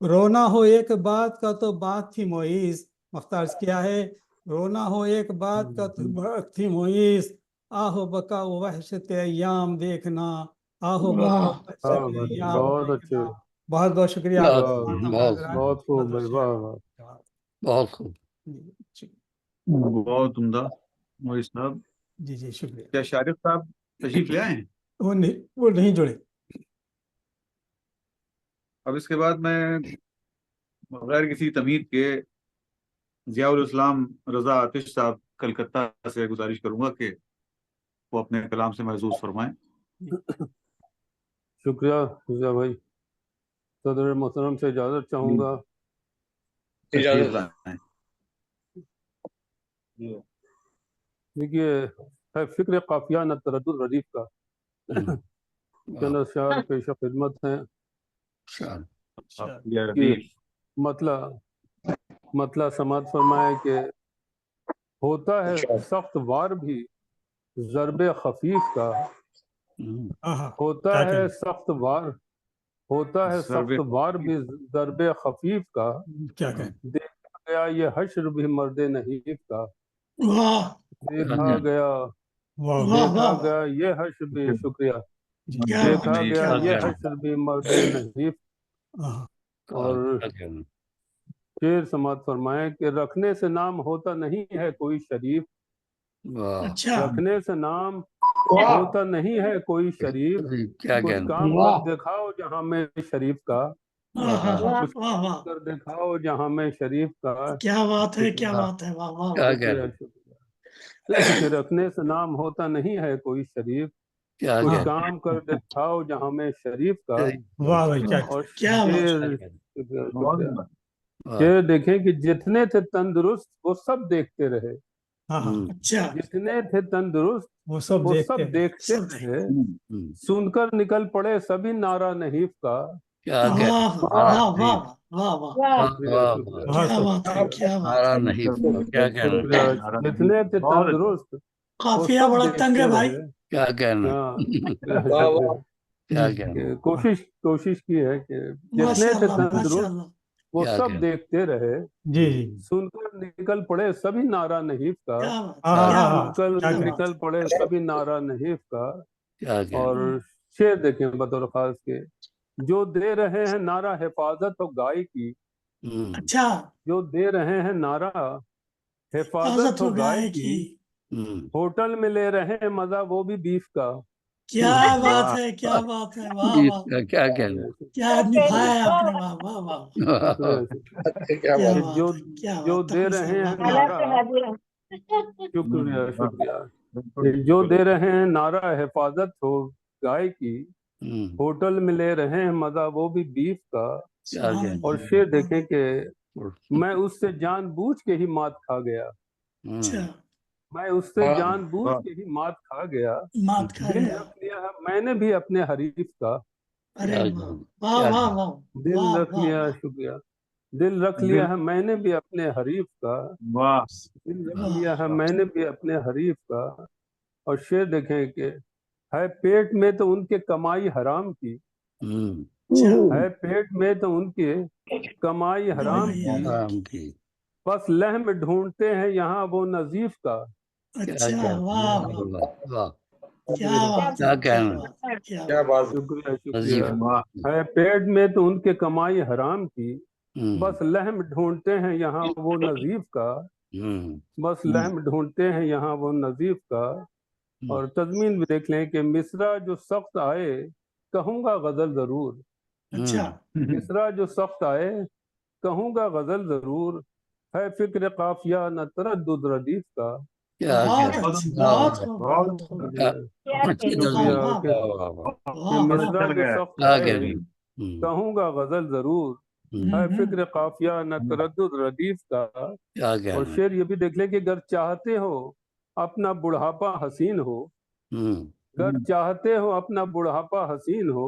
रोना हो एक बात का तो बात थी मोइज, मुख्तार क्या है, रोना हो एक बात का तो बात थी मोइज, आहो बका वहशत अय्याम देखना, आहो बका वहशत अय्याम देखना। बहुत बहुत शुक्रिया बहुत खूब बहुत खूब। बहुत उम्दा मोहित साहब। जी जी शुक्रिया। क्या शारिफ साहब तशरीफ ले आए हैं? वो नहीं जुड़े। अब इसके बाद मैं बगैर किसी तमीद के जियाउल इस्लाम रजा आतिश साहब कलकत्ता से गुजारिश करूंगा कि वो अपने कलाम से महसूस फरमाएं। शुक्रिया रजा भाई। सदर मोहतरम से इजाज़त चाहूँगा। तशरीफ लाएं। देखिए है फिक्र काफिया न तरद्दुद रदीफ का चंद अशआर पेश खिदमत हैं कि मतला समात फरमाए कि होता है सख्त वार भी ज़रबे खफीफ का, होता है सख्त वार, होता है सख्त वार भी ज़रबे खफीफ का, क्या कहें, देखा गया ये हश्र भी मर्द नहीफ का, देखा गया ये हश्र भी, शुक्रिया, देखा गया ये हश्र भी मर्द नहीफ। और शेर समात फरमाए कि रखने से नाम होता नहीं है कोई शरीफ, रखने से नाम होता नहीं है कोई शरीफ, कुछ काम कर दिखाओ जहां में शरीफ का, कुछ कर दिखाओ जहां में शरीफ का। क्या बात है, क्या बात है, वाह वाह। शुक्रिया शुक्रिया। कि रखने से नाम होता नहीं है कोई शरीफ, क्या कुछ क्या काम कर दिखाओ जहां में शरीफ का। वाह भाई क्या और क्या बात शेर बहुत सुंदर। वाह, शेर देखें कि जितने थे तंदुरुस्त वो सब देखते रहे, हाँ हाँ अच्छा जितने थे तंदुरुस्त वो सब वो देखते सब हैं। देखते सब देख- रहे। हम्म, सुनकर निकल पड़े सभी नारा नहीफ का। क्या क्या वाह नारा वाह नहीं, वाह वाह वाह वाह शुक्रिया वाह, शुक्रिया बहुत क्या बात है क्या बात नारा है। नहीं, क्या कहना, शुक्रिया। जितने थे बहुत अच्छा। तंदुरुस्त वो काफिया सब बड़ा तंग देखते है भाई। रहे। क्या कहना, हाँ क्या कि कहना, कोशिश की है कि जितने थे माशाल्लाह तंदुरुस्त माशाल्लाह। वो क्या सब कहना, देखते रहे। जी जी सुनकर निकल पड़े सभी नारा नहीफ का। क्या बात हाँ है हाँ क्या हाँ बात है सुनकर क्या क्या कहना। बात निकल पड़े सभी नारा नहीफ का। क्या कहना, और शेर देखें बतौर खास के, जो दे रहे हैं नारा हिफाजत और गाय की, अच्छा जो दे रहे हैं नारा हिफाजत हिफाजत हो हो गाय गाय की, हम्म, होटल में ले रहे हैं मजा वो भी बीफ का। क्या बात वाह। है क्या बात है वाह जी, वाह। क्या कहना, क्या निभाया है आपने वाह वाह वाह। क्या बात जो है क्या जो बात दे है रहे हैं वाह। नारा, शुक्रिया वाह। शुक्रिया, जो दे रहे हैं नारा हिफाजत हो गाय की, होटल में ले रहे हैं मजा वो भी बीफ का। क्या सुभान कहना, और अल्लाह। शेर देखें कि मैं उससे जानबूझ के ही मात खा गया, अच्छा मैं उससे जानबूझ के ही मात खा गया। मात खा दिल गया। रख लिया है मैंने भी अपने हरीफ का। अरे क्या वाह कहना, वाह क्या वाह कहना, वाह दिल वाह रख वाह लिया, वाह शुक्रिया, दिल रख लिया है मैंने भी अपने हरीफ का। वाह। दिल रख वाह। लिया है मैंने भी अपने हरीफ का। और शेर देखें कि है पेट में तो उनके कमाई हराम की, अच्छा है पेट में तो उनके कमाई हराम कमाई की, हराम आराम की, बस लहम ढूंढते हैं यहाँ वो नजीफ का। क्या अच्छा कहना, वाह वाह, वाह वाह, वाह, क्या बात क्या है क्या कहना, बात है क्या बात है। शुक्रिया नजीफ, शुक्रिया। है पेट में तो उनके कमाई हराम की, हम्म, बस लहम ढूंढते हैं यहाँ वो नजीफ का। बस लहम ढूंढते हैं यहाँ वो नजीफ का। और तज़मीन भी देख लें कि मिसरा जो सख्त आए कहूँगा गजल जरूर, अच्छा मिसरा जो सख्त आए कहूँगा गजल जरूर, है फिक्र काफिया न तरद्दुद रदीफ का। क्या बहुत कहना, अच्छी वाह, बहुत वाह, खूब बहुत बहुत खूब क्या अच्छी वाह तस्वीर, वाह कि वाह, वाह, वाह, वाह वाह। मिसरा चल जो गया। सख्त क्या आए कहना, कहूँगा गजल जरूर, है फिक्र काफिया न तरद्दुद रदीफ का। क्या और कहना, शेर ये भी देख लें कि अगर चाहते हो अपना बुढ़ापा हसीन हो, अगर चाहते हो अपना बुढ़ापा हसीन हो,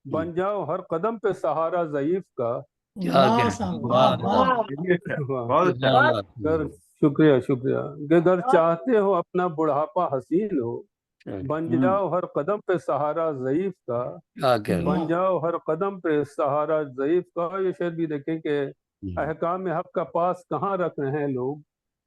बन जाओ हर कदम पे सहारा ज़ईफ का। क्या वाह कहना, साहब वाह, वाह वाह वाह, ये भी अच्छा है, वाह। बहुत अच्छा। क्या बात, अगर शुक्रिया शुक्रिया, कि अगर चाहते हो अपना बुढ़ापा हसीन हो, बन जाओ हर कदम पे सहारा ज़ईफ का। क्या कहना, बन जाओ हर कदम पे सहारा ज़ईफ का। ये शेर भी देखें कि अहकाम हक का पास कहाँ रख रहे हैं लोग,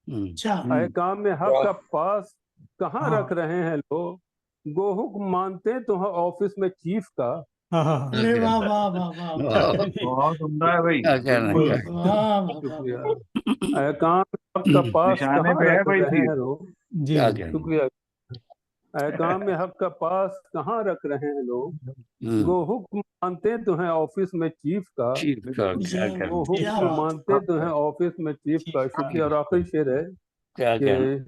अच्छा अहकाम हक का पास कहाँ हाँ रख रहे हैं लोग, गो हुक्म मानते तो हैं ऑफिस में चीफ का। हाँ हाँ हाँ अरे वाह वाह वाह वाह वाह वाह, बहुत उम्दा है भाई, क्या कहना, बिल्कुल क्या वाह वाह शुक्रिया। वाह। अहकाम हक का पास निशाने कहाँ पे है रख भाई रहे तीर। हैं लोग, जी क्या कहना, शुक्रिया। अहकाम हक का पास कहाँ रख रहे हैं लोग, गो हुक्म मानते तो हैं ऑफिस में चीफ का। चीफ का, क्या क्या वो कहना, क्या हुक्म बात मानते तो हैं ऑफिस में चीफ का। शुक्रिया। और आखिरी शेर है क्या कहना, कि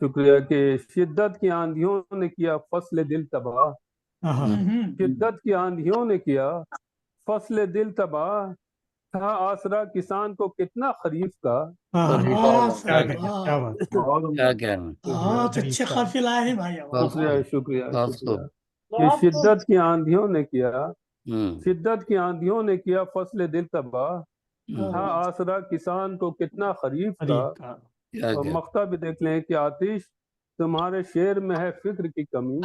शुक्रिया कि शिद्दत की आंधियों ने किया फसल दिल तबाह, हाँ हाँ शिद्दत की आंधियों ने किया फसल दिल तबाह, था आसरा किसान को कितना खरीफ का। हाँ हाँ अरे वाह क्या क्या साहब कहना, कहना, क्या वाह। बात। बहुत क्या उम्दा। कहना, बहुत खरीफ अच्छे का काफिला है भाई वाह बहुत शुक्रिया खूब, शुक्रिया बहुत शुक्रिया। खूब, कि शिद्दत की आंधियों ने किया, हम्म, शिद्दत की आंधियों ने किया फसल दिल तबाह, था हम्म, आसरा किसान को कितना खरीफ का। खरीफ का क्या और कहना, मक्ता भी देख लें कि आतिश तुम्हारे शेर में है फिक्र की कमी,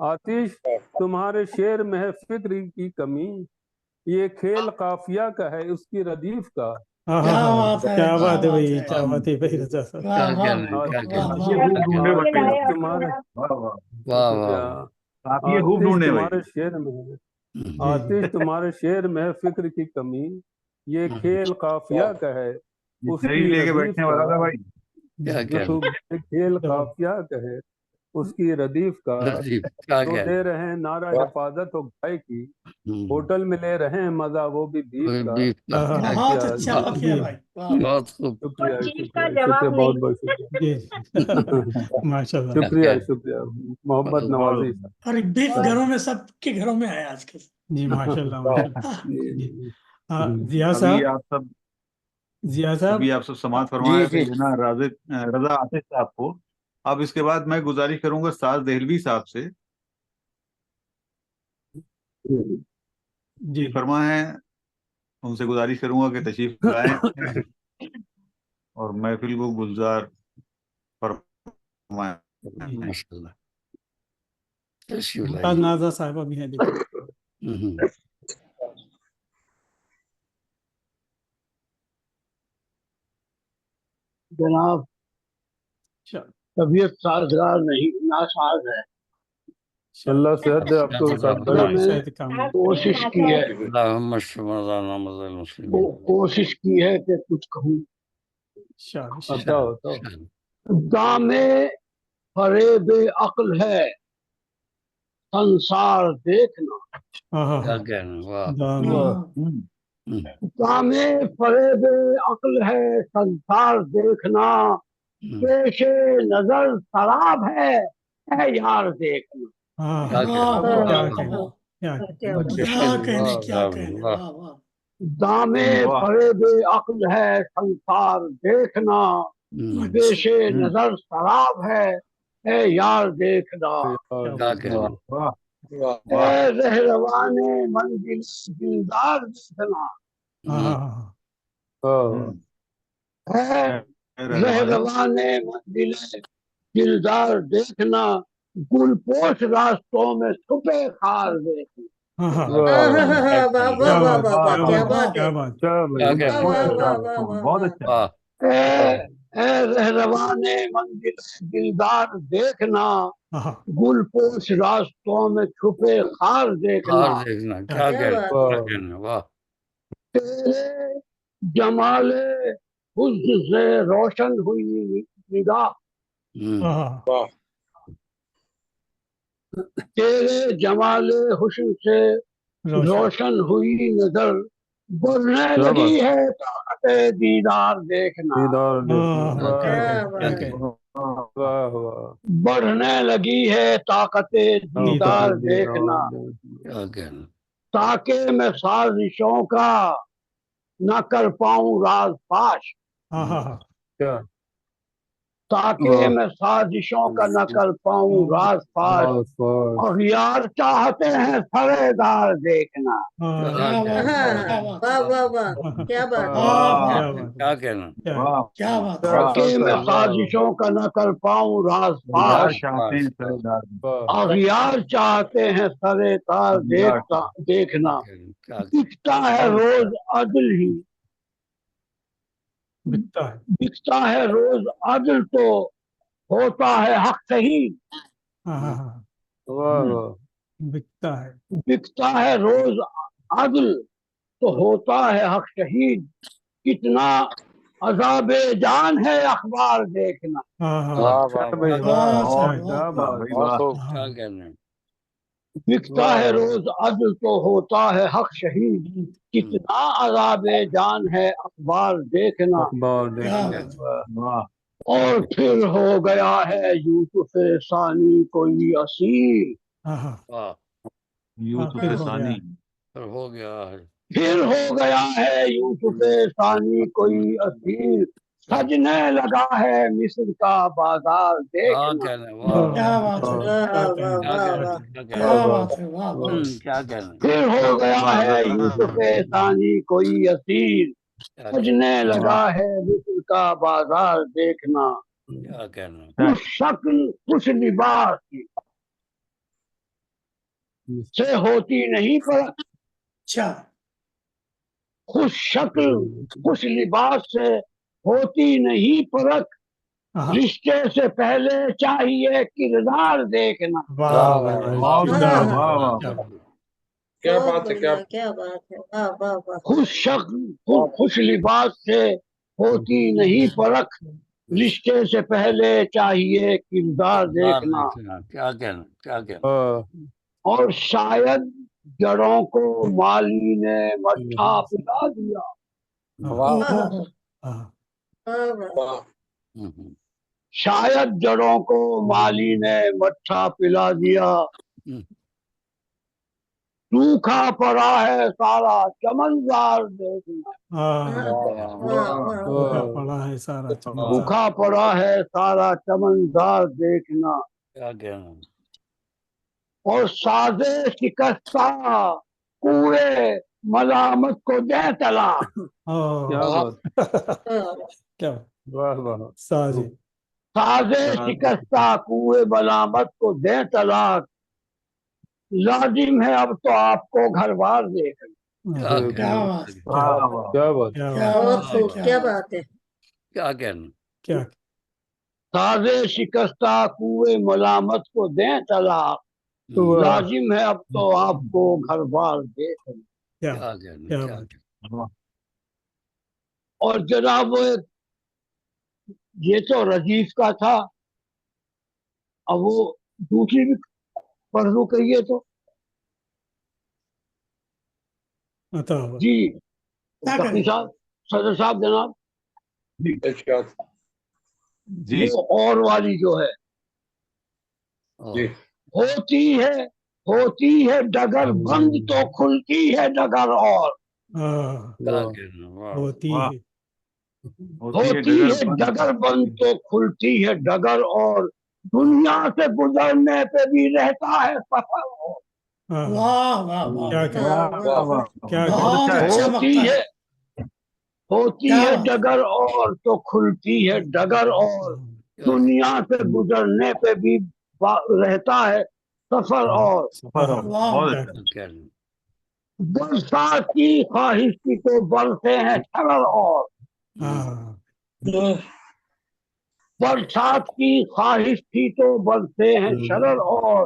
आतिश तुम्हारे शेर में है फिक्र की कमी, ये खेल काफिया का है उसकी रदीफ का। हाँ हाँ क्या हाँ बात है क्या क्या बात है बात भाई, है। क्या बात है भाई रजा साहब। वाह क्या वाह कहना, क्या वाह कहना, ये वाह खूब ढूंढे क्या बच्चे। आतिश तुम्हारे वाह वाह, वाह, शुक्रिया। वाह, आप ये खूब आतिश ढूंढे भाई। तुम्हारे शेर में है, जी आतिश तुम्हारे शेर में है फिक्र की कमी, ये खेल काफिया का है ये दही उसकी लेके रदीफ बैठने का। वाला था भाई। क्या जो कहना, खेल जवाब काफिया का है اس کی ردیف کا لطیف کیا تو کہنا دے رہے ہیں نعرہ حفاظت و گائے کی، ہوٹل میں لے رہے ہیں مزہ وہ بھی بیف کا۔ بیف کا کیا بہت کیا اچھا واقعہ بھائی، واہ واہ۔ بہت خوب شکریہ اور چیز کا شکریہ جواب شکریہ، بہت نہیں۔ بہت شکریہ جی ماشاء اللہ شکریہ شکریہ، محبت نوازی۔ اور ایک بیف گھروں میں سب کے گھروں میں ہے آج کل۔ جی ماشاء اللہ ماشاء اللہ۔ جی ضیاء ابھی صاحب، آپ سب ضیاء صاحب ابھی آپ سب سماعت جی فرمائے جی لینا رضا آصف صاحب کو۔ اب اس کے بعد میں گزارش کروں گا ساز دہلوی صاحب سے، جی فرما ہے، ان سے گزارش کروں گا کہ تشریف لائیں اور محفل کو گلزار فرمائیں۔ ماشاء اللہ تشریف ممتاز لائیے۔ نازا صاحبہ بھی ہیں دیکھیں۔ جناب اچھا طبیعت سازگار نہیں، ناساز ہے۔ اللہ صحت دے آپ کو ساتھ بڑے میں صحت کامل۔ کوشش کی ہے اللہم اشف مرضانا ومرضى المسلمین۔ کوشش کی ہے کہ کچھ کہوں۔ ہوتا ہوتا دام فریب عقل ہے سنسار دیکھنا، کیا کہنا، واہ دام فریب عقل ہے سنسار دیکھنا، پیش نظر شراب ہے اے یار دیکھنا۔ کیا واہ کہنا، واہ کیا واہ، کیا کہنے کیا کہنے، واہ واہ۔ دام فریب عقل ہے سنسار دیکھنا، پیش نظر شراب ہے اے یار دیکھنا، کیا کہنا، اے رہروان منزل دلدار دیکھنا، اے رہروان منزل دلدار دیکھنا، گل پوش راستوں میں چھپے خار دیکھنا۔ کیا بات ہے، کیا کہنا، بہت اچھا۔ واہ اے رہروان منزل دلدار دیکھنا، گل پوش راستوں میں چھپے خار دیکھنا، خار دیکھنا، کیا کہنا، واہ تیرے جمال حسن سے روشن ہوئی نگاہ، تیرے جمال حسن سے روشن ہوئی نظر، بڑھنے لگی ہے طاقت دیدار دیکھنا، بڑھنے لگی ہے طاقت دیدار دیکھنا، کیا کہنا، تاکہ میں سازشوں کا نہ کر پاؤں راز فاش، تاکہ میں سازشوں کا نہ کر پاؤں راز فاش، اغیار چاہتے ہیں سرےدار دیکھنا، کیا کہنا، کیا بات ہے، تاکہ میں سازشوں کا نہ کر پاؤں راز فاش، اغیار چاہتے ہیں سرے تار دیکھنا، بکتا ہے روز عدل ہی، بکتا ہے روز عدل تو ہوتا ہے حق شہید، بکتا ہے روز عدل تو ہوتا ہے حق شہید، کتنا عذاب جان ہے اخبار دیکھنا، کیا کہنا، بکتا ہے روز عدل تو ہوتا ہے حق شہید، کتنا عذاب جان ہے اخبار دیکھنا، اور پھر ہو گیا ہے یوسف ثانی کوئی اسیر، یوسف ثانی ہو گیا ہے، پھر ہو گیا ہے یوسف ثانی کوئی اسیر، سجنے لگا ہے مصر کا بازار دیکھنا، کیا بات ہے، کیا بات ہے، واہ واہ۔ کیا کہنا، پھر ہو گیا ہے یوسف ثانی کوئی اسیر، سجنے لگا ہے مصر کا بازار دیکھنا، کیا کہنا، کچھ شکل کچھ لباس سے ہوتی نہیں فرق، اچھا خوش شکل خوش لباس سے ہوتی نہیں فرق، رشتے سے پہلے چاہیے کردار دیکھنا، کیا بات ہے، کیا بات ہے، خوش شکل خوش لباس سے ہوتی نہیں فرق، رشتے سے پہلے چاہیے کردار دیکھنا، کیا کہنا، کیا کہنا، اور شاید جڑوں کو مالی نے مٹھا پلا دیا، شاید جڑوں کو مالی نے مٹھا پلا دیا، سوکھا پڑا ہے سارا چمنزار دیکھنا، پڑا ہے سارا چمنزار، سوکھا پڑا ہے سارا چمنزار دیکھنا، کیا کہنا، اور سازے شکستہ کوئے ملامت کو دے تلا، کیا بات، کیا واہ واہ، سازی، سازے شکستہ کوئے ملامت کو دے طلاق، لازم ہے اب تو آپ کو گھر بار دیکھنا، کیا بات، کیا بات، کیا بات ہے، کیا کہنا، کیا سازے شکستہ کوئے ملامت کو دیں طلاق، لازم ہے اب تو آپ کو گھر بار دیکھنا، کیا کیا کہنا، کیا کیا بات، کہنا، اور جناب یہ تو ردیف کا تھا، اب وہ دوسری بھی پڑھ لوں کہیے تو، عطا ہوا، جی تقی صاحب، صدر صاحب جناب، جی وہ اور والی جو ہے، ہوتی ہے ڈگر بند تو کھلتی ہے ڈگر اور، کیا کہنا، واہ، ہوتی واہ، ہے، ہوتی ہے ڈگر بند تو کھلتی ہے ڈگر اور، دنیا سے گزرنے پہ بھی رہتا ہے سفر اور، واہ واہ واہ، کیا کہ کیا کہ بہت اچھا ہوتی مقطع ہے، ہے ڈگر اور تو کھلتی ہے ڈگر اور، دنیا سے گزرنے پہ بھی رہتا ہے سفر اور، واہ، کیا کہنا، برسات کی خواہش کی تو برسے ہیں شرر اور، برسات کی خواہش تھی تو برسے ہیں شرر اور،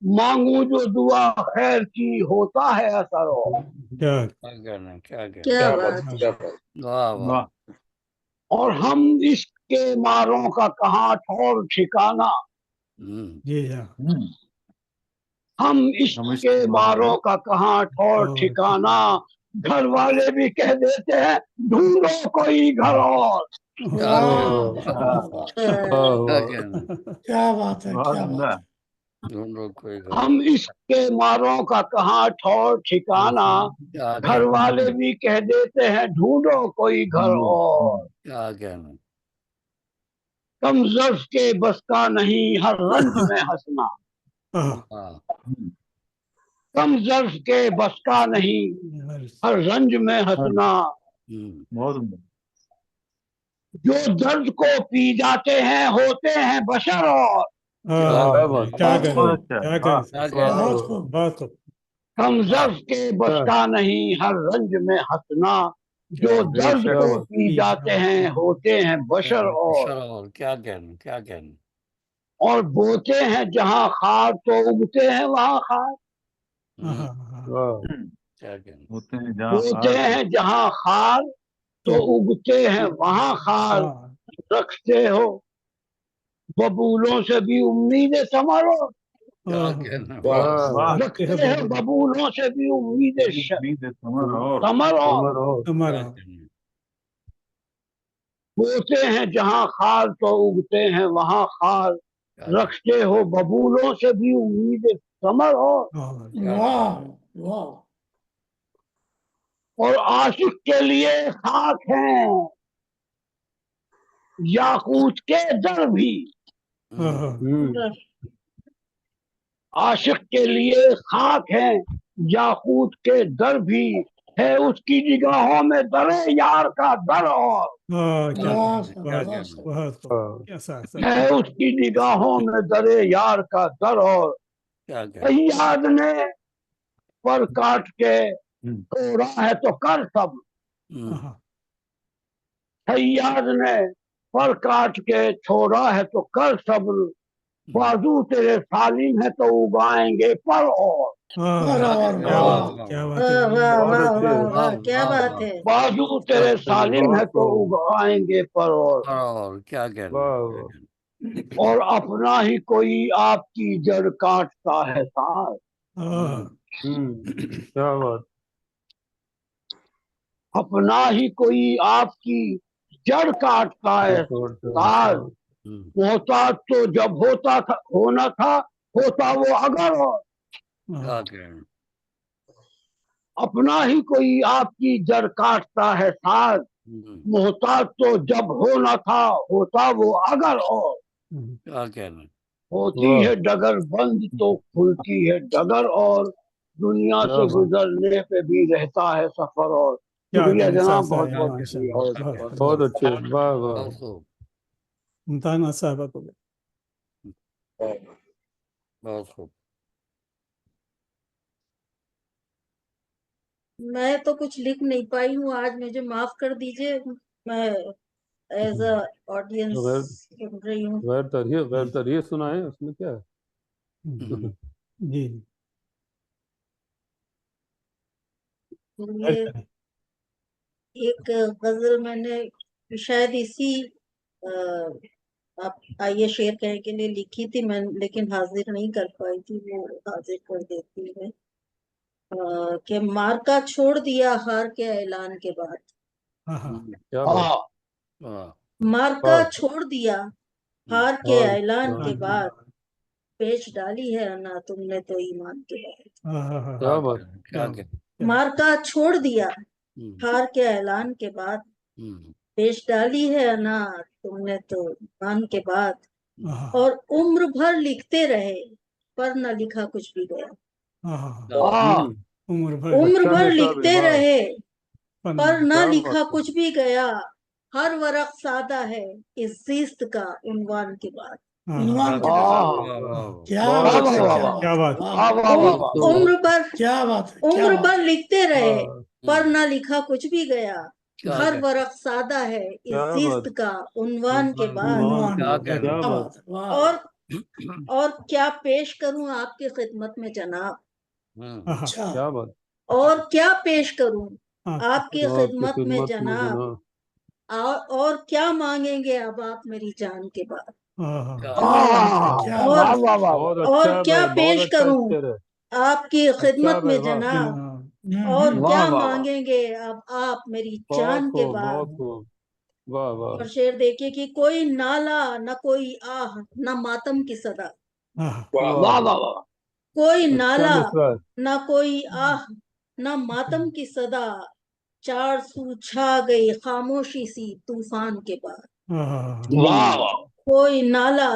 مانگوں جو دعا خیر کی ہوتا ہے اثر اور، کیا کہنا، کیا کہنا، کیا بات، واہ واہ، اور ہم عشق کے ماروں کا کہاں ٹھور ٹھکانا، جی ہاں، ہم عشق کے ماروں کا کہاں ٹھور ٹھکانا، گھر والے بھی کہہ دیتے ہیں ڈھونڈو کوئی گھر اور، کیا کہنا، کیا بات ہے، کیا بات، ڈھونڈو کوئی گھر، ہم عشق کے ماروں کا کہاں ٹھور ٹھکانا، کیا گھر کہنا، والے بھی کہہ دیتے ہیں ڈھونڈو کوئی گھر اور، کیا کہنا، کم ظرف کے بس کا نہیں ہر رنج میں ہنسنا، واہ، کم ظرف کے بس کا نہیں ہر رنج میں ہنسنا، جو درد کو پی جاتے ہیں ہوتے ہیں بشر اور، کیا کہ کیا کہ کیا کہنا، بہت خوب، بہت خوب، کم ظرف کے بس کا نہیں ہر رنج میں ہنسنا، جو درد کو پی جاتے ہیں ہوتے ہیں بشر اور، کیا کہنا، کیا کہنا، اور بوتے ہیں جہاں خار تو اگتے ہیں وہاں خار، کیا کہنا، بوتے ہیں جہاں خار تو اگتے ہیں وہاں خار، رکھتے ہو ببولوں سے بھی امید ثمر اور، کیا کہنا، رکھتے ہیں ببولوں سے بھی امید ثمر اور، ہمارا بوتے ہیں جہاں خار تو اگتے ہیں وہاں خار، رکھتے ہو ببولوں سے بھی امید ثمر اور، واہ واہ، اور عاشق کے لیے خاک ہیں یاقوت کے در بھی، عاشق کے لیے خاک ہیں یاقوت کے در بھی، ہے اس کی نگاہوں میں در یار کا در اور، ہے اس کی نگاہوں میں در یار کا در اور، فیاض نے پر کاٹ کے توڑا ہے تو کر صبر، فیاض نے پر کاٹ کے چھوڑا ہے تو کر صبر، بازو تیرے سالم ہے تو اگائیں گے پر اور، क्या बात है वाह वाह बहुत वाह अच्छे। वाह वाह क्या बात है। बाजू तेरे सालिम है तो उगाएंगे पर और क्या कहना वाह है, वाह। और अपना ही कोई आपकी जड़ काटता है सार। क्या बात। अपना ही कोई आपकी जड़ काटता है सार। मोहताज तो जब होता था होना था होता वो अगर और क्या कहना। अपना ही कोई आपकी जड़ काटता है सार। मोहताज तो जब होना था होता वो अगर और क्या कहना। होती है डगर बंद तो खुलती है डगर और दुनिया क्या से बात। गुजरने पे भी रहता है सफर और। शुक्रिया जनाब, बहुत बहुत माशाल्लाह, शुक्रिया। बहुत अच्छे। वाह वाह। बहुत खूब, मुमताज साहबा को बहुत खूब। मैं तो कुछ लिख नहीं पाई हूँ आज, मुझे माफ कर दीजिए। मैं एज अ ऑडियंस सुन रही हूँ। गैर तरीह सुनाए, उसमें क्या है। जी ये एक गजल मैंने शायद इसी आप आइए शेयर करने के लिए लिखी थी मैं, लेकिन हाजिर नहीं कर पाई थी, वो हाजिर कर देती है। कि मार्का छोड़ दिया हार के ऐलान के बाद। क्या बात। मार्का छोड़ दिया हार के ऐलान के बाद। हाँ, पेच डाली है अना तुमने तो ईमान के बाद। क्या बात। क्या कहना। मार्का छोड़ दिया हार के ऐलान के बाद। पेच डाली है अना तुमने तो ईमान के बाद। और उम्र भर लिखते रहे पर न लिखा कुछ भी गया। उम्र उम्र अच्छा भर निसाब लिखते इमाम। रहे पर न क्या लिखा बात। कुछ भी गया। हर वरक सादा है इस जीस्त का उन्वान के बाद। उन्वान के बाद। क्या बहुत बात अच्छा। क्या बात उम्र भर क्या बात है, उम्र भर लिखते रहे हाँ, पर न लिखा कुछ भी गया। हर क्या वरक सादा है इस क्या जीस्त बात। का उन्वान के बाद। क्या कहना। क्या बात। और क्या पेश करूं आपकी खिदमत में जनाब। क्या बात। और क्या पेश करूं आपकी आपकी खिदमत में खिदमत में जनाब। जनाब। और क्या मांगेंगे अब आप मेरी जान के बाद। बहुत अच्छा और है क्या भाई, बहुत पेश अच्छा करूं शेर है। आपकी अच्छा खिदमत भाई, में वाह। जनाब। और क्या मांगेंगे अब आप मेरी बहुत जान के खूब, बहुत बाद। खूब। वाह वाह। और शेर देखिए कि कोई नाला न कोई आह न मातम की सदा। वाह। कोई अच्छा नाला मिसरा है। न कोई आह न मातम की सदा। चार सू छा गई खामोशी सी तूफान के बाद। कोई नाला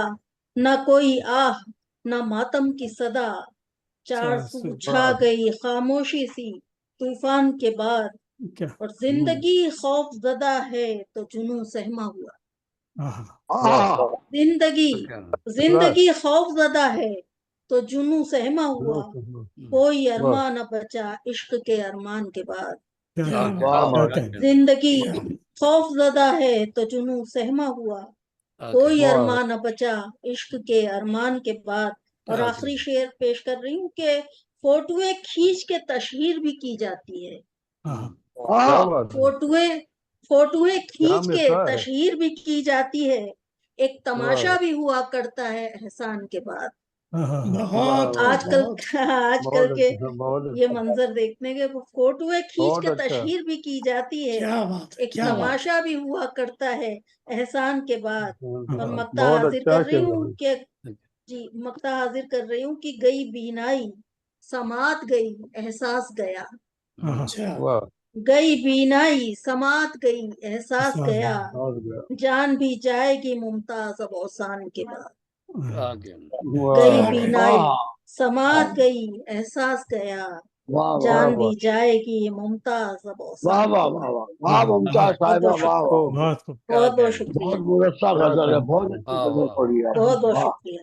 न कोई आह न मातम की सदा। चार सू छा गई खामोशी सी तूफान के बाद। क्या और जिंदगी खौफ ज़दा है तो जुनून सहमा हुआ। जिंदगी खौफ ज़दा है तो जुनून सहमा हुआ। कोई अरमा न बचा इश्क के अरमान के बाद। जिंदगी खौफ ज़दा है तो जुनून सहमा हुआ। कोई अरमान न बचा इश्क के अरमान के बाद। और आखिरी शेर पेश कर रही हूँ कि फोटोएं खींच के तशहीर भी की जाती है। क्या बात है। फोटोएं क्या खींच के मिसरा है। तशहीर भी की जाती है। एक तमाशा वाह भी हुआ करता है एहसान के बाद। वाह। आजकल बहुत के अच्छा, बहुत ये अच्छा, मंजर देखने के फोटोएं खींच बहुत के अच्छा। तशहीर भी की जाती है। एक तमाशा भी हुआ करता है एहसान के बाद। और मक्ता बहुत हाजिर अच्छा कर रही हूँ शेर है। कि जी मक्ता हाजिर कर रही हूँ कि गई बीनाई समात गई एहसास गया। वाह। गई बीनाई समात गई एहसास गया। और गया। जान भी जाएगी मुमताज अब अवसान के बाद। गई वाह बीनाई समात गई एहसास गया। जान भी जाएगी मुमताज अब अवसान के बाद। मुमताज साहिबा, वाह वाह, बहुत खूब बहुत बहुत शुक्रिया। बहुत मुरस्सा गजल है, बहुत अच्छी गजल पढ़ी है। बहुत बहुत वाह। शुक्रिया।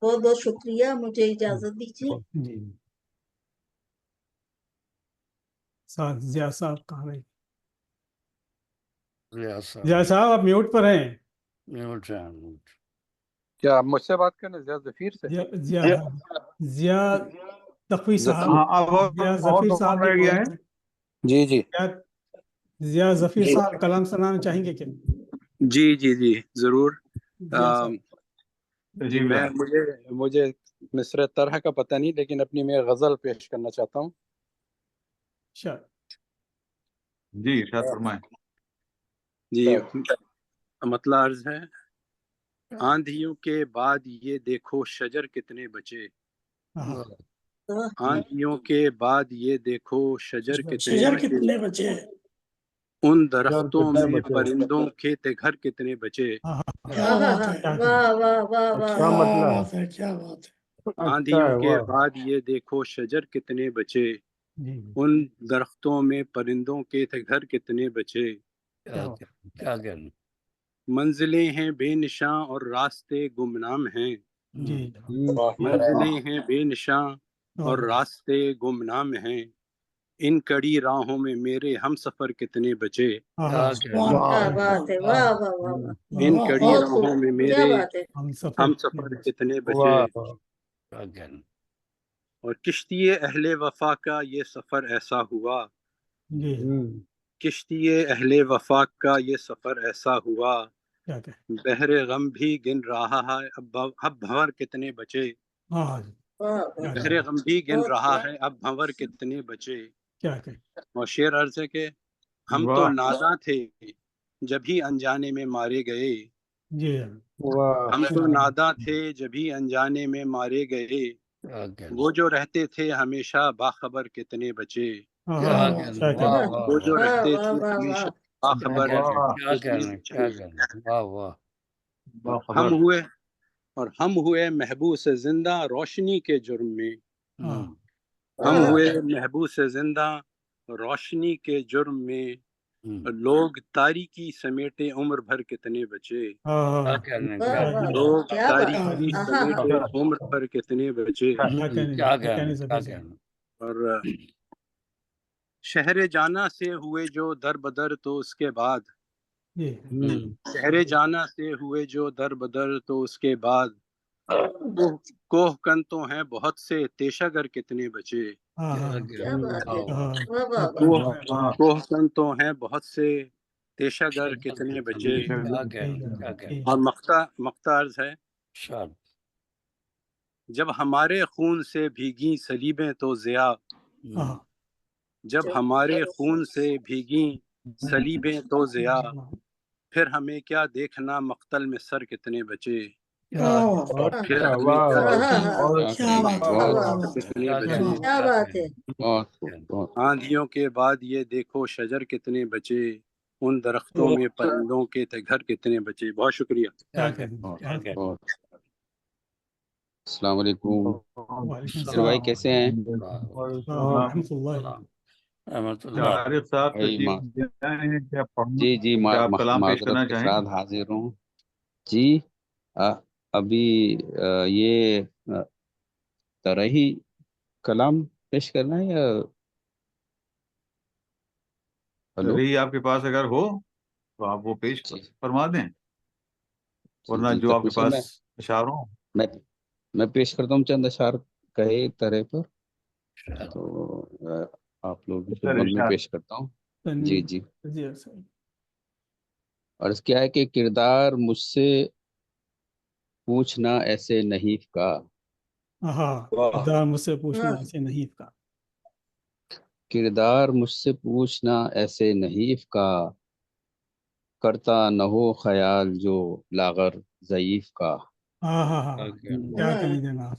बहुत बहुत शुक्रिया। मुझे इजाजत दीजिए। जी जिया साहब कहाँ गए। जिया साहब आप म्यूट पर हैं। म्यूट है, म्यूट। کیا مجھ سے بات کرنا ضیاء ظفیر سے؟ ضیاء تقوی صاحب، ضیاء ظفیر صاحب رہ گیا ہے. جی جی ضیاء ظفیر صاحب کلام سنانا چاہیں گے کیا؟ جی جی جی ضرور. ضیاء صاحب. جی مجھے مصر طرح کا پتہ نہیں، لیکن اپنی میں غزل پیش کرنا چاہتا ہوں. جی ارشاد فرمائیں. جی مطلع عرض ہے: آندھیوں کے بعد یہ دیکھو شجر کتنے بچے، آندھیوں کے بعد یہ دیکھو شجر کتنے بچے، ان درختوں میں پرندوں کے گھر کتنے بچے. واہ واہ واہ واہ. آندھیوں کے بعد یہ دیکھو شجر کتنے بچے، ان درختوں میں پرندوں کے گھر کتنے بچے. کیا کہنا. منزلیں ہیں بے نشاں اور راستے گمنام ہیں، منزلیں ہیں بے نشاں اور راستے گمنام ہیں، ان کڑی راہوں میں میرے ہم سفر کتنے بچے. کیا بات ہے، واہ واہ واہ. ان کڑی راہوں میں کیا میرے بات ہے. ہم سفر کتنے بچے. اور کشتی اہل وفا کا یہ سفر ایسا ہوا، کشتی اہل وفا کا یہ سفر ایسا ہوا، بحر غم بھی گن رہا ہے اب بھنور کتنے بچے. بحر غم بھی گن رہا ہے اب بھنور کتنے بچے. اور شعر عرض ہے کہ ہم تو ناداں تھے جبھی انجانے میں مارے گئے، ہم تو ناداں تھے جبھی انجانے میں مارے گئے، وہ جو رہتے تھے ہمیشہ باخبر کتنے بچے. وہ جو رہتے تھے ہمیشہ باخبر ہم ہوئے محبوس سے زندہ روشنی کے جرم میں، ہم ہوئے محبوس سے زندہ روشنی کے جرم میں، لوگ تاریکی سمیٹے عمر بھر کتنے بچے. لوگ تاریکی سمیٹے عمر بھر کتنے بچے. اور شہر جانا سے ہوئے جو در بدر تو اس کے بعد، شہر جانا سے ہوئے جو در بدر تو اس کے بعد، کوہ کن تو ہیں بہت سے تیشہ گر کتنے بچے. کوہ کن تو ہیں بہت سے تیشہ گر کتنے بچے. اور مقطع عرض ہے: جب ہمارے خون سے بھیگی سلیبیں تو ضیاء، جب ہمارے خون سے بھیگی سلیبیں تو ضیاء، پھر ہمیں کیا دیکھنا مقتل میں سر کتنے بچے. آندھیوں کے بعد یہ دیکھو شجر کتنے بچے، ان درختوں میں پرندوں کے گھر کتنے بچے. بہت شکریہ. السلام علیکم. سر بھائی کیسے ہیں؟ جی جی معذرت کے ساتھ حاضر ہوں. جی ابھی یہ طرحی کلام پیش کرنا ہے یا طرحی آپ کے پاس اگر ہو تو آپ وہ پیش فرما دیں، ورنہ جو آپ کے پاس اشعار ہوں. میں پیش کرتا ہوں چند اشعار کہے طرح پر، تو آپ لوگ میں پیش کرتا ہوں. جی جی. عرض کیا ہے کہ کردار مجھ سے پوچھنا ایسے نحیف کا، کردار مجھ سے پوچھنا ایسے نحیف کا، کردار مجھ سے پوچھنا ایسے نحیف کا، کرتا نہ ہو خیال جو لاغر ضعیف کا. کیا کہیں جناب.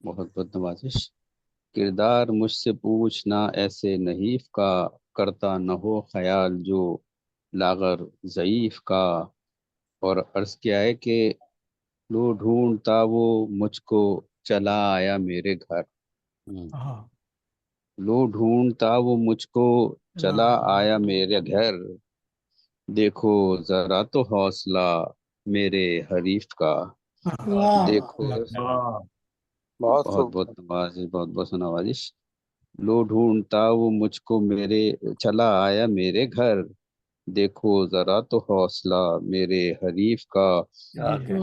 بہت بہت نوازش. کردار مجھ سے پوچھنا ایسے نحیف کا، کرتا نہ ہو خیال جو لاغر ضعیف کا. اور عرض کیا ہے کہ لو ڈھونڈتا وہ مجھ کو چلا آیا میرے گھر، لو ڈھونڈتا وہ مجھ کو چلا آیا میرے گھر، دیکھو ذرا تو حوصلہ میرے حریف کا. دیکھو بہت بہت نوازش، بہت بہت نوازش. لو ڈھونڈتا وہ مجھ کو میرے چلا آیا میرے گھر، دیکھو ذرا تو حوصلہ میرے حریف کا.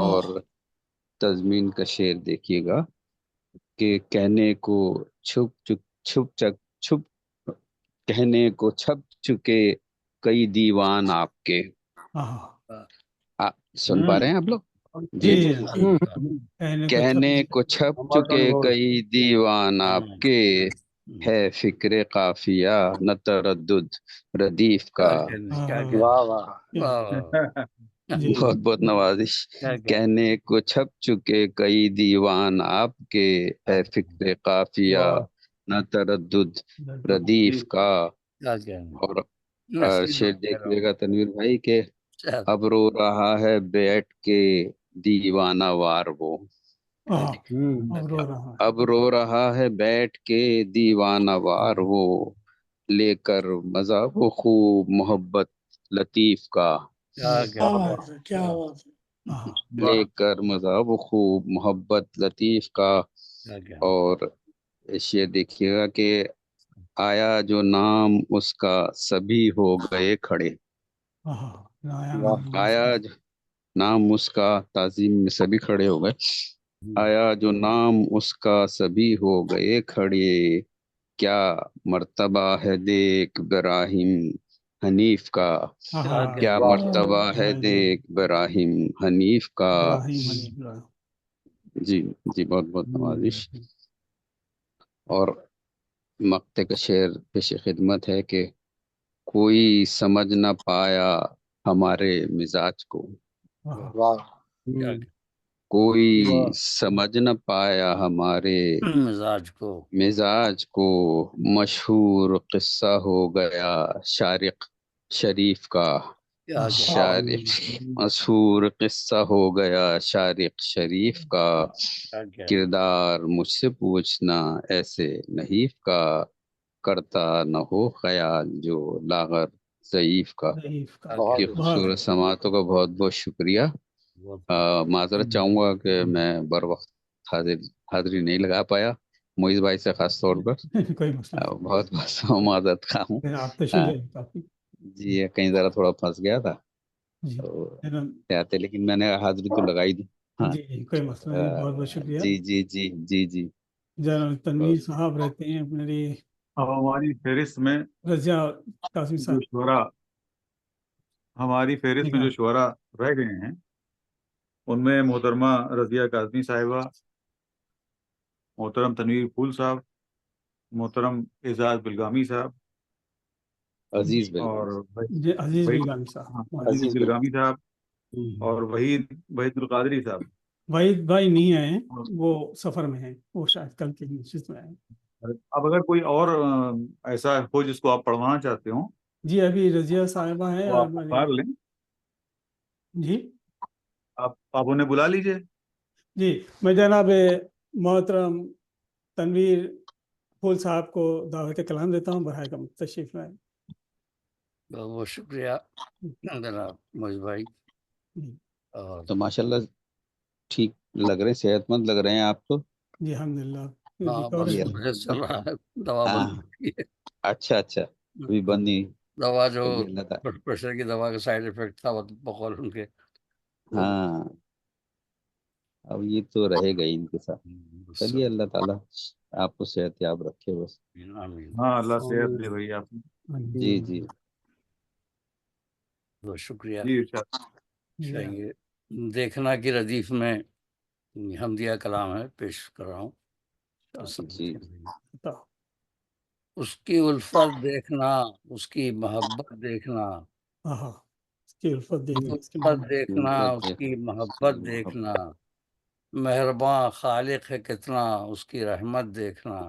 اور تضمین کا شعر دیکھیے گا کہ کہنے کو چھپ کہنے کو چھپ چکے کئی دیوان آپ کے. سن پا رہے ہیں آپ لوگ؟ جی کہنے کو چھپ چکے کئی دیوان آپ کے، ہے فکر قافیہ نہ تردد ردیف کا. واہ واہ. بہت بہت نوازش. کہنے کو چھپ چکے کئی دیوان آپ کے، ہے فکر قافیہ نہ تردد ردیف کا. اور شعر دیکھیے گا تنویر بھائی کہ اب رو رہا ہے بیٹھ کے دیوانہ وار وہ. اب رو رہا ہے بیٹھ کے دیوانہ وار وہ، لے کر مزہ وہ خوب محبت لطیف کا. کیا بات ہے. لے کر مزہ وہ خوب محبت لطیف کا. اور شعر دیکھیے گا کہ آیا جو نام اس کا سبھی ہو گئے کھڑے. آیا نام اس کا تعظیم میں سبھی کھڑے ہو گئے. آیا جو نام اس کا سبھی ہو گئے کھڑے، کیا مرتبہ ہے دیکھ براہیم حنیف کا. کیا مرتبہ ہے دیکھ براہیم حنیف کا. جی جی بہت بہت نوازش. اور مقطع کا شعر پیش خدمت ہے کہ کوئی سمجھ نہ پایا ہمارے مزاج کو. کوئی سمجھ نہ پایا ہمارے مزاج کو، مشہور قصہ ہو گیا شارق شریف کا. شارق مشہور قصہ ہو گیا شارق شریف کا. کردار مجھ سے پوچھنا ایسے نحیف کا، کرتا نہ ہو خیال جو لاغر ضعیف کا. کی خوبصورت سماعتوں کا بہت بہت شکریہ. معذرت چاہوں گا کہ میں بر وقت حاضری نہیں لگا پایا. معیز بھائی سے خاص طور پر بہت بہت معذرت خواہ ہوں. جی کہیں ذرا تھوڑا پھنس گیا تھا لیکن میں نے حاضری تو لگائی دی. کوئی مسئلہ نہیں. بہت بہت شکریہ. جی جی جی جی جی جناب تنویر صاحب رہتے ہیں میری اب ہماری فہرست میں رضیہ قاسمی صاحب ہماری فہرست میں جو شعراء رہ گئے ہیں ان میں محترمہ رضیہ قاسمی صاحبہ، محترم تنویر پھول صاحب، محترم اعزاز بلگامی صاحب، عزیز اور عزیز بلگامی صاحب اور وحید القادری صاحب. وحید بھائی نہیں آئے ہیں، وہ سفر میں ہیں، وہ شاید کل کی نشست میں آئے. اب اگر کوئی اور ایسا ہو جس کو آپ پڑھوانا چاہتے ہوں. جی ابھی رضیہ صاحبہ ہیں. آپ پکار لیں. جی آپ انہیں بلا لیجئے. جی میں جناب محترم تنویر پھول صاحب کو دعوت کلام دیتا ہوں. برائے کرم تشریف لائیں. بہت بہت شکریہ جناب معیز بھائی. تو ماشاءاللہ ٹھیک لگ رہے ہیں، صحت مند لگ رہے ہیں آپ تو. جی الحمدللہ. دوا بند. اچھا ابھی بند نہیں. دوا جو بلڈ پریشر کی دوا کا سائیڈ افیکٹ تھا بقول ان کے. ہاں اب یہ تو رہے گا ان کے ساتھ. چلیے اللہ تعالیٰ آپ کو صحت یاب رکھے بس. ہاں اللہ صحت دے بھائی آپ. جی جی بہت شکریہ. جی دیکھنا کی ردیف میں حمدیہ کلام ہے، پیش کر رہا ہوں. جی اس کی الفت دیکھنا، اس کی محبت دیکھنا، اس کی الفت دیکھنا، اس کی محبت دیکھنا، مہرباں خالق ہے کتنا، اس کی رحمت دیکھنا.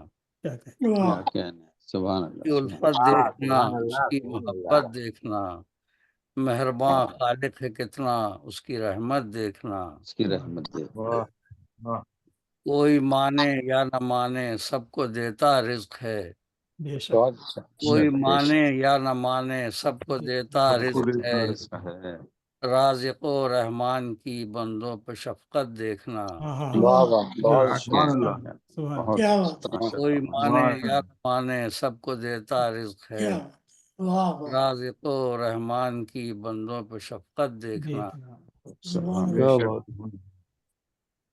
سبحان اللہ. الفت دیکھنا، اس کی محبت دیکھنا، مہرباں خالق ہے کتنا، اس کی رحمت دیکھنا. اس کی رحمت دیکھنا. کوئی مانے یا نہ مانے سب کو دیتا رزق ہے. کوئی مانے یا نہ مانے سب کو دیتا رزق ہے. رازق و رحمان کی بندوں پہ شفقت دیکھنا. کوئی مانے یا نہ مانے سب کو دیتا رزق ہے. واہ واہ رازق و رحمان کی بندوں پہ شفقت دیکھنا، سبحان کیا اللہ بات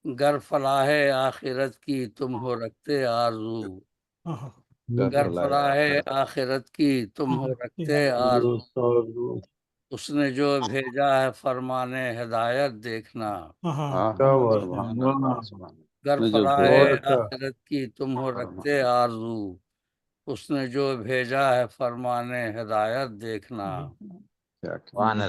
گر فلاح آخرت کی تم ہو رکھتے آرزو، گر فلاح آخرت کی تم ہو رکھتے آرزو، اس نے جو بھیجا ہے فرمان ہدایت دیکھنا، کیا بات گر بہت فلاح اچھا آخرت کی تم ہو رکھتے آرزو، اس نے جو بھیجا ہے فرمان ہدایت دیکھنا، واہ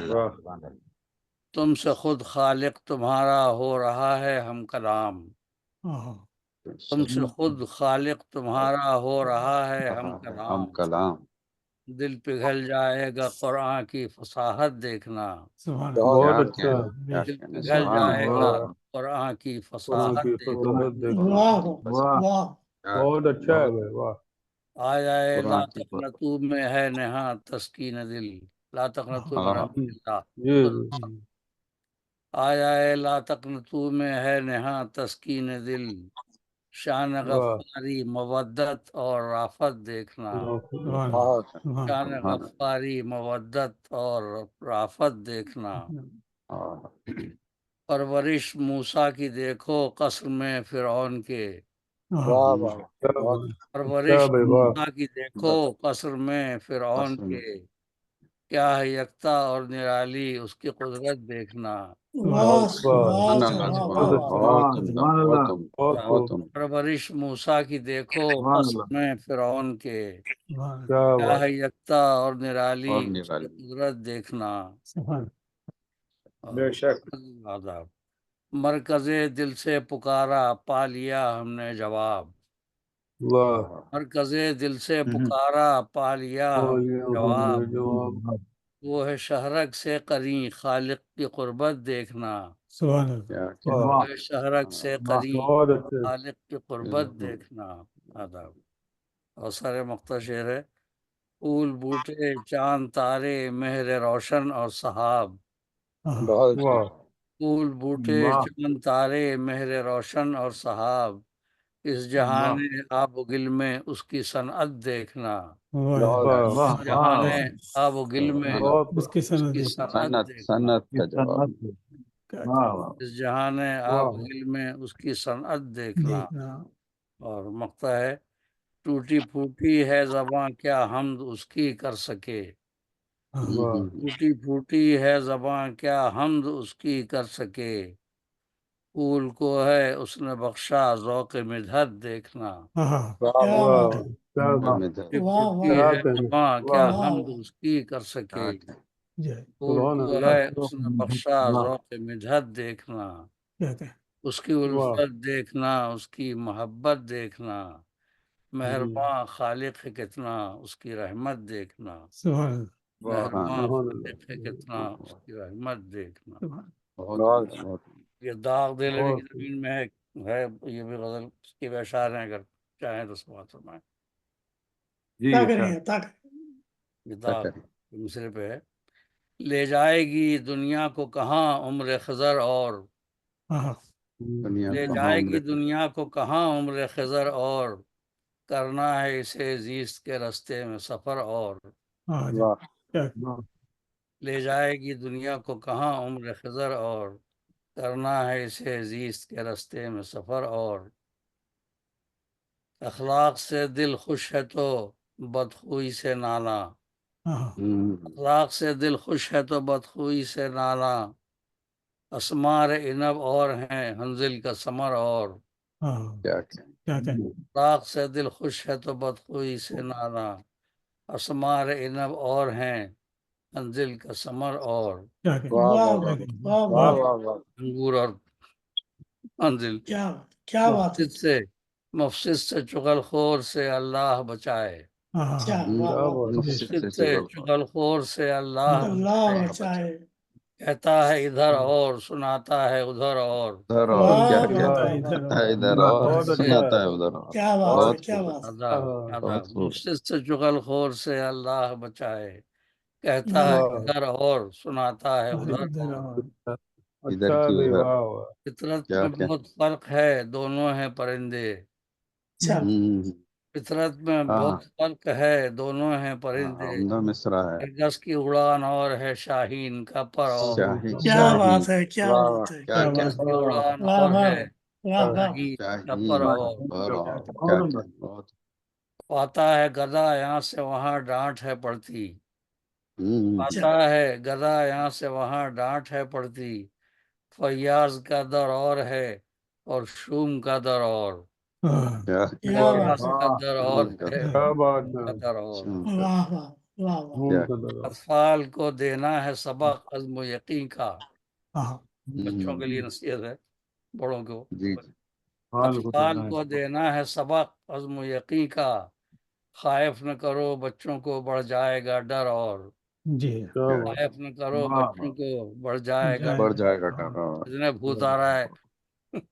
تم سے خود خالق تمہارا ہو رہا ہے ہم کلام، تم سے خود خالق تمہارا ہو رہا ہے ہم ہم کلام، کلام دل پگھل جائے گا قرآن کی فصاحت دیکھنا، بہت کیا اچھا دل پگھل جائے گا قرآن کی قرآن فصاحت کی دیکھنا، فصاحت دیکھنا واہ واہ بہت اچھا ہے بھائی واہ آ جائے لا قرآن کی تقنطو میں ہے نہاں تسکین دل، لا تقنطو من رحمت اللہ، جی جی آ جائے لا تقنطو میں ہے نہاں تسکین دل، شان واہ غفاری مودت اور رافت دیکھنا، شان غفاری مودت اور رافت دیکھنا، پرورش موسیٰ کی دیکھو قصر میں فرعون کے، کیا بات پرورش اچھا بھائی واہ موسیٰ کی دیکھو قصر میں فرعون کے، کیا ہے یکتا اور نرالی اس کی قدرت دیکھنا، واہ واہ واہ بہت اچھا سبحان اللہ بہت خوب پرورش موسیٰ کی دیکھو سبحان قصر اللہ میں فرعون کے، کیا کیا بات ہے یکتا اور نرالی اور اس کی قدرت دیکھنا، بے شک آداب مرکز دل سے پکارا پا لیا ہم نے جواب، واہ مرکز دل سے پکارا پا لیا ہم نے جواب، جواب وہ ہے شہرک سے قرین خالق کی قربت دیکھنا، وہ ہے شہرک سے قرین بہت اچھے خالق کی قربت دیکھنا، آداب اور سارے مختصر ہے، پھول بوٹے چاند تارے مہر روشن اور سحاب، واہ پھول بوٹے چاند تارے مہر روشن اور سحاب، اس جہان آب و گل میں اس کی صنعت دیکھنا، واہ اس جہان آب و گل میں بہت اس کی صنعت دیکھنا، سنت کا جواب اس جہان آب و گل میں اس کی صنعت دیکھنا، اور مقطع ہے ٹوٹی پھوٹی ہے زباں کیا حمد اس کی کر سکے، ٹوٹی پھوٹی ہے زباں کیا حمد اس کی کر سکے، پھول کو ہے اس نے بخشا ذوق مدحت دیکھنا، ٹوٹی پھوٹی ہے زباں کیا حمد اس کی کر سکے، پھول کو ہے اس نے بخشا ذوق مدحت دیکھنا، اس کی الفت دیکھنا اس کی محبت دیکھنا، مہرباں خالق ہے کتنا اس کی رحمت دیکھنا، مہرباں خالق ہے کتنا اس کی رحمت دیکھنا، یہ داغ دل کی زمین میں ہے، یہ بھی غزل اس کی اشعار ہیں، اگر چاہیں تو سماعت فرمائیں، یہ داغ مصرے پہ ہے، لے جائے گی دنیا کو کہاں عمر خضر اور، لے جائے گی دنیا کو کہاں عمر خضر اور، کرنا ہے اسے زیست کے رستے میں سفر اور، لے جائے گی دنیا کو کہاں عمر خضر اور، کرنا ہے اسے زیست کے رستے میں سفر اور، اخلاق سے دل خوش ہے تو بدخوئی سے نالا، اخلاق سے دل خوش ہے تو بدخوئی سے نالا، اسمار عنب اور ہیں حنزل کا ثمر اور، اخلاق سے دل خوش ہے تو بدخوئی سے نالا، اسمار عنب اور ہیں منزل کا ثمر اور، انگور اور منزل، مفسد سے چغل خور سے اللہ بچائے، مفسد سے چغل خور سے اللہ بچائے، کہتا ہے ادھر اور سناتا ہے ادھر اور، ادھر اور سناتا ہے ادھر اور مفسد سے چغل خور سے اللہ بچائے، کہتا ہے ادھر اور سناتا ہے ادھر اور، ادھر کی ادھر فطرت میں بہت فرق ہے دونوں ہیں پرندے، فطرت میں ہاں بہت فرق ہے، دونوں ہیں پرندے، عمدہ مصرع ہے. گز کی اڑان اور ہے شاہین کا پر اور، شاہین کیا شاہین بات ہے، کیا واہ بات ہے، کیا کیا گز کی اڑان واہ اور واہ ہے واہ واہ، شاہین کا پر شاہین اور، پر اور کیا کیا بہت. پاتا ہے گدا یہاں سے وہاں ڈانٹ ہے پڑتی، اچھا، پاتا ہے گدا یہاں سے وہاں ڈانٹ ہے پڑتی، فیاض کا در اور ہے اور شوم کا در اور، کیا کیا بات فیاض ہے، کا در اور شوم کا ہے در کیا اور بات شوم ہے. کا در اور، شوم کا واہ واہ واہ واہ، خون کیا کا درا. اطفال کو دینا ہے سبق عزم و یقین کا، بچوں کے لیے ہوں، نصیحت ہے بڑوں کو، جی جی اطفال کو دینا ہے سبق عزم و یقین کا، خائف نہ کرو بچوں کو بڑھ جائے گا ڈر اور، جی کیا کیا بات. خائف نہ کرو بچوں کو بڑھ جائے گا، بڑھ جائے گا ڈر اور. اتنے بھوت آ رہا ہے،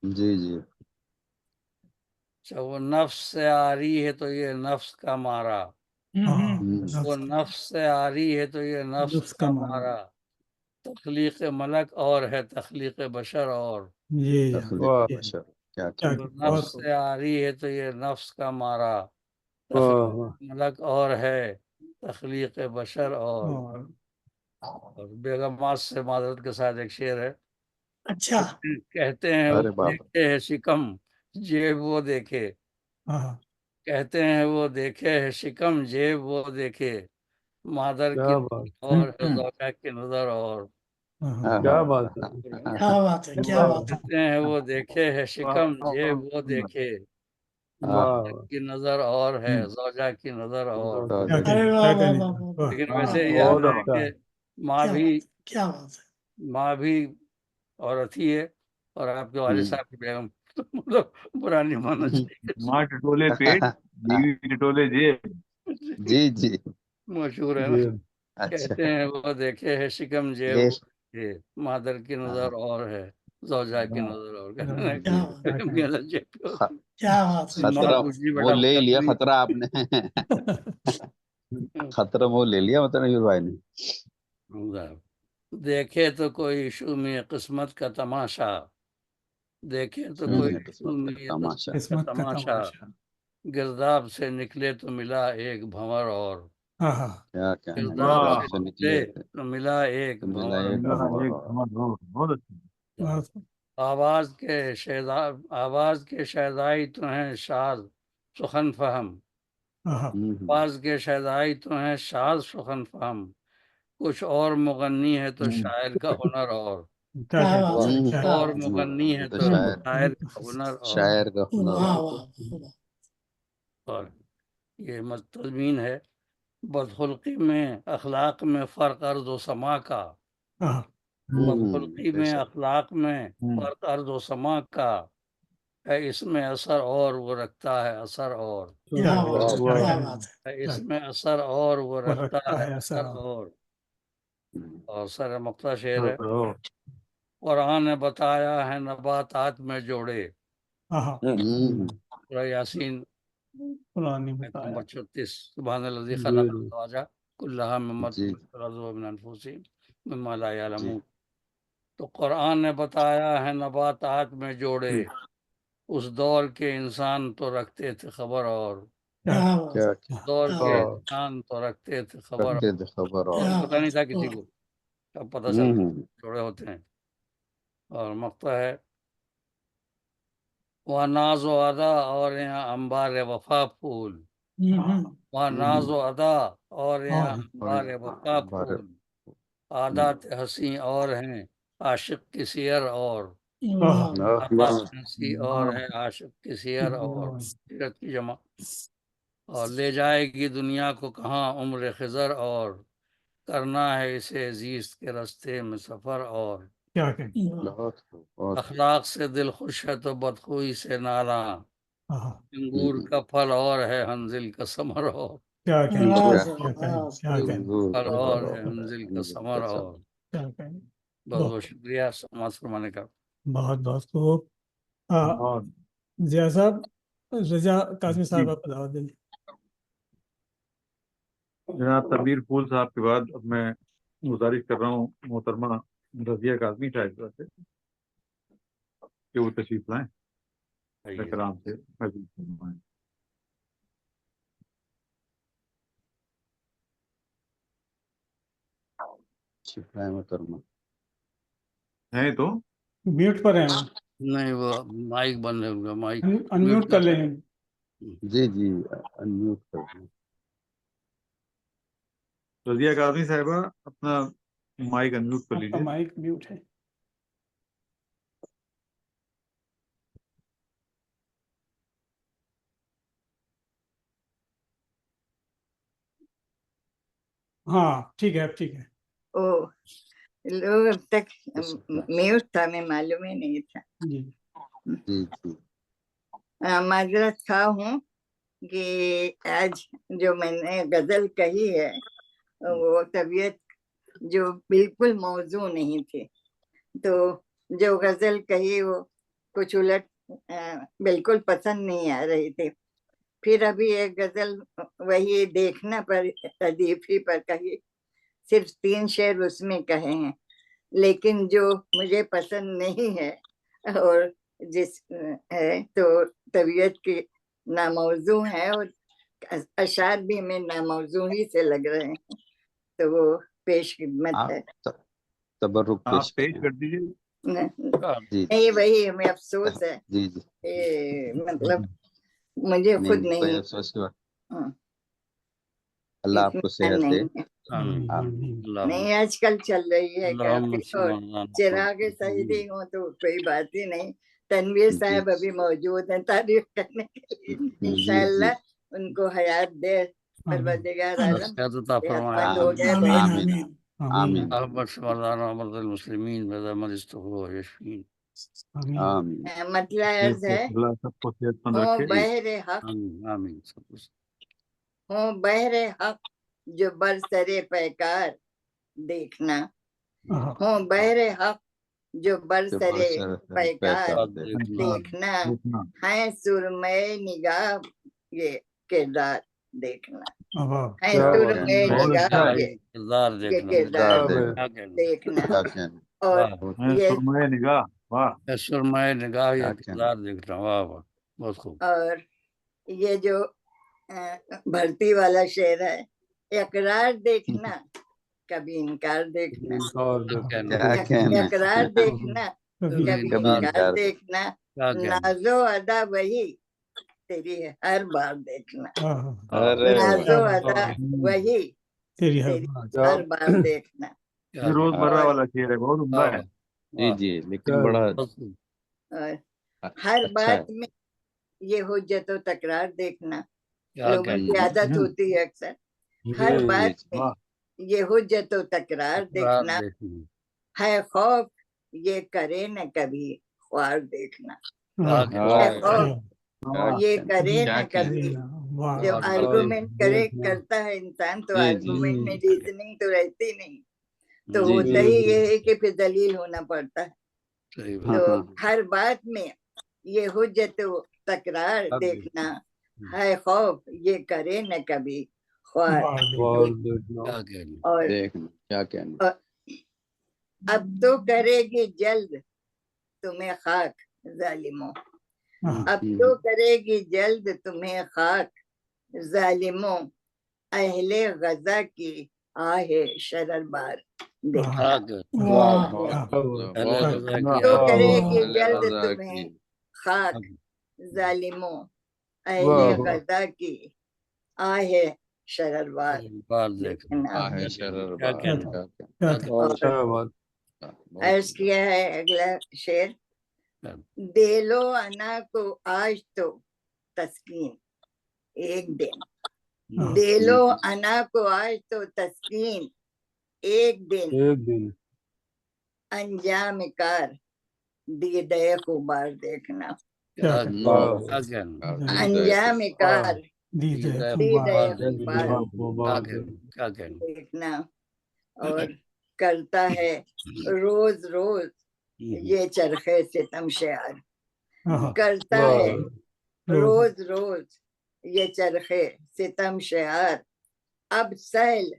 جی جی اچھا وہ نفس سے آ رہی ہے تو یہ نفس کا مارا، وہ نفس سے آ رہی ہے تو یہ نفس نفس کا کا مارا، تخلیق ملک اور ہے تخلیق بشر اور، یہ تخلیق واہ بشر کیا کیا کیا وہ بہت نفس سے آ رہی ہے تو یہ نفس کا مارا، واہ تخلیق واہ. ملک اور ہے تخلیق بشر اور، اور بیگم ماس سے معذرت کے ساتھ ایک شعر ہے، اچھا، کہتے ہیں وہ ارے باپ دیکھے ہے شکم جیب وہ دیکھے، کہتے ہیں وہ دیکھے ہے شکم جیب وہ دیکھے، مادر کی کیا بات. نظر اور ہے زوجہ کی نظر اور، کیا بات ہے. کیا بات ہے، کیا بات ہے، کہتے ہیں وہ دیکھے ہے شکم جیب وہ دیکھے، واہ مادر کی نظر اور ہے زوجہ کی نظر اور، واہ ارے واہ واہ واہ واہ، لیکن ویسے واہ یاد بہت ہے اچھا. کہ ماں کیا بھی بات ہے، کیا بات ہے، ماں بھی عورت ہی ہے، اور آپ کے والد ہوں. صاحب کی بیگم مطلب برا نہیں ماننا چاہیے، ماں ٹٹولے پیٹ بیوی ٹٹولے جیب. جی جی مشہور ہے نا، جی اچھا کہتے ہیں وہ دیکھے ہے شکم جیب یہ وہ دیکھے، مادر کی نظر اور ہے زوجہ کی نظر اور، کہتے ہیں کیا کہ بات، بیگم کی نظر جیب پہ ہوتی کیا بات ہے، ہے، کیا ماں خطرہ بات پوچھی وہ بیٹا لے ہی لیا بتاتی خطرہ آپ نے خطرہ وہ لے لیا مطلب نبی بھائی نے. دیکھے تو کوئی شومی قسمت کا تماشا، دیکھے تو کوئی قسمت کا شومی تماشا قسمت کا تماشا، گرداب سے نکلے تو ملا ایک بھنور اور، کیا کیا ہے گرداب گرداب سے سے نکلے نکلے تو ملا ایک تو ملا بھنور ایک بھنور اور. بہت اچھا. آواز کے شیدائی تو ہیں شاذ سخن فہم، آواز کے شیدائی تو ہیں شاذ سخن فہم، کچھ اور مغنی ہے تو شاعر کا ہنر اور، کیا بات ہے، کچھ کیا اور بات ہے، مغنی ہے تو تو شاعر شاعر کا ہنر اور، شاعر کا ہنر واہ اور. واہ واہ، اور یہ تضمین ہے، بدخلقی میں اخلاق میں فرق ارض و سما کا، بدخلقی بے میں شک اخلاق میں فرق ارض و سما کا ہے، اس میں اثر اور وہ رکھتا ہے اثر اور، کیا بات ہے، واہ. کیا بات ہے، ہے اس میں اثر اور وہ رکھتا ہے اثر اور سر مقطع شعر ہے، قرآن نے بتایا ہے نباتات میں جوڑے، سورہ یاسین نمبر 36، سبحان الذی خلق الازواج کلھا مما تنبت الارض ومن انفسہم مما لا یعلمون، تو قرآن نے بتایا ہے نباتات میں جوڑے، اس دور کے انسان تو رکھتے تھے خبر اور، کیا بات کیا ہے، کیا دور کیا کے بات ہے، انسان تو رکھتے تھے خبر، رکھتے تھے خبر اور. کیا پتہ نہیں بات تھا ہے، کسی واہ، کو، اب پتہ چل جوڑے ہوتے ہیں، اور مقطع ہے وہاں ناز و ادا اور یہاں انبار وفا پھول، وہاں ناز و ادا اور یہاں انبار وفا پھول، عادات حسین اور ہیں عاشق کی سیر اور، واہ، عادات حسین اور ہیں عاشق کی سیر اور، سیرت کی جمع، اور لے جائے گی دنیا کو کہاں عمر خضر اور، کرنا ہے اسے عزیز کے راستے میں سفر اور، اخلاق سے دل خوش ہے تو بدخوئی سے ناراں، انگور کا پھل اور ہے حنظل کا ثمر اور، پھل اور ہے حنظل کا ثمر اور، بہت بہت شکریہ سماعت فرمانے کا. بہت بہت خوب. ضیاء صاحب، رضا قاسمی صاحب آپ کو دعوت دیں. جناب تنویر پھول صاحب کے بعد اب میں گزارش کر رہا ہوں محترمہ رضیہ کاظمی صاحب سے کہ وہ تشریف لائیں کرام سے. छिपा है मोहतरमा। है तो म्यूट पर है वो। नहीं, वो माइक बंद है उनका, माइक अनम्यूट कर लें। जी जी, अनम्यूट कर दें। रजिया काजमी साहिबा, अपना माइक अनम्यूट कर आपका लीजिए। माइक म्यूट है। हाँ ठीक है, अब ठीक है। ओ लोग अब तक म्यूट था, मैं मालूम ही नहीं था। जी जी जी। माजरत खा हूँ कि आज जो मैंने गजल कही है वो तबीयत जो बिल्कुल मौजू नहीं थी, तो जो गजल कही वो कुछ उलट बिल्कुल पसंद नहीं आ रही थी। फिर अभी एक गजल वही देखना पर तदीफी पर कही, सिर्फ 3 शेर उसमें कहे हैं, लेकिन जो मुझे पसंद नहीं है और जिस है तो तबीयत की नामौजू है और अशार भी हमें नामौजू ही से लग रहे हैं, तो वो पेश खिदमत है। तबर्रुक आप पेश पेश कर दीजिए। जी नहीं, वही हमें अफसोस है जी जी। मतलब मुझे खुद कोई नहीं अफसोस की बात। अल्लाह आपको इत्मीनान सेहत दे। नहीं है। आमीन। नहीं आजकल चल रही है काफी, और चिराग अल्लाह सईदी हो तो कोई बात ही नहीं। तनवीर साहब अभी मौजूद हैं तारीफ करने के लिए, जी इंशाअल्लाह उनको हयात दे परवरदिगार आलम। सेहतमंद हो गए बहुत। आमीन आमीन मुस्लिमीन आमीन। मतलब अर्ज है, अल्लाह सबको सेहतमंद हो रखे। बहरे हक, आमीन सब कुछ। हो बहरे हक जो बरसरे पैकार देखना, हो बहरे हक जो बरसरे पैकार देखना, है सुरमय निगाह ये किरदार देखना, है सुरमय निगाह ये किरदार देखना। और ये सुरमय निगाह, वाह। सुरमय निगाह ये किरदार देखना, वाह वाह, बहुत खूब। और ये जो भर्ती वाला शेर है, इकरार देखना कभी इनकार देखना, इकरार देखना कभी इनकार देखना, नाजो अदा वही तेरी हर बार देखना, नाजो अदा वही तेरी हर बार देखना। ये रोजमर्रा वाला शेर है, बहुत उम्दा है। जी जी, लेकिन बड़ा और हर बात में ये हुज्जत व तकरार देखना, लोगों की आदत होती है अक्सर हर बात में ये हुज्जत व तकरार देखना, है खौफ ये करे न कभी ख्वार देखना, है खौफ ये करे न कभी। जब आर्गुमेंट करता है इंसान तो आर्गुमेंट में रीजनिंग तो रहती नहीं, तो होता ही ये है कि फिर दलील होना पड़ता है। तो हर बात में ये हुज्जत व तकरार देखना, है खौफ ये करे न कभी ख्वार। और क्या कहना, अब तो करेगी जल्द तुम्हें खाक जालिमों, अब तो करेगी जल्द तुम्हें खाक जालिमों, अहले गजा की आहे शररबार देखना। तो करेगी जल्द तुम्हें खाक जालिमों, अहले गजा की आहे शररबार देखना। अर्ज किया है अगला शेर, दे लो अना को आज तो तस्कीन एक दिन, दे लो अना को आज तो तस्कीन एक दिन, अंजाम कार दीदे खुबार देखना, अंजाम कार दीदे खुबार देखना। और करता है रोज रोज ये चरखे सितम शेर, करता है रोज रोज ये चरखे सितम शेर, अब सैल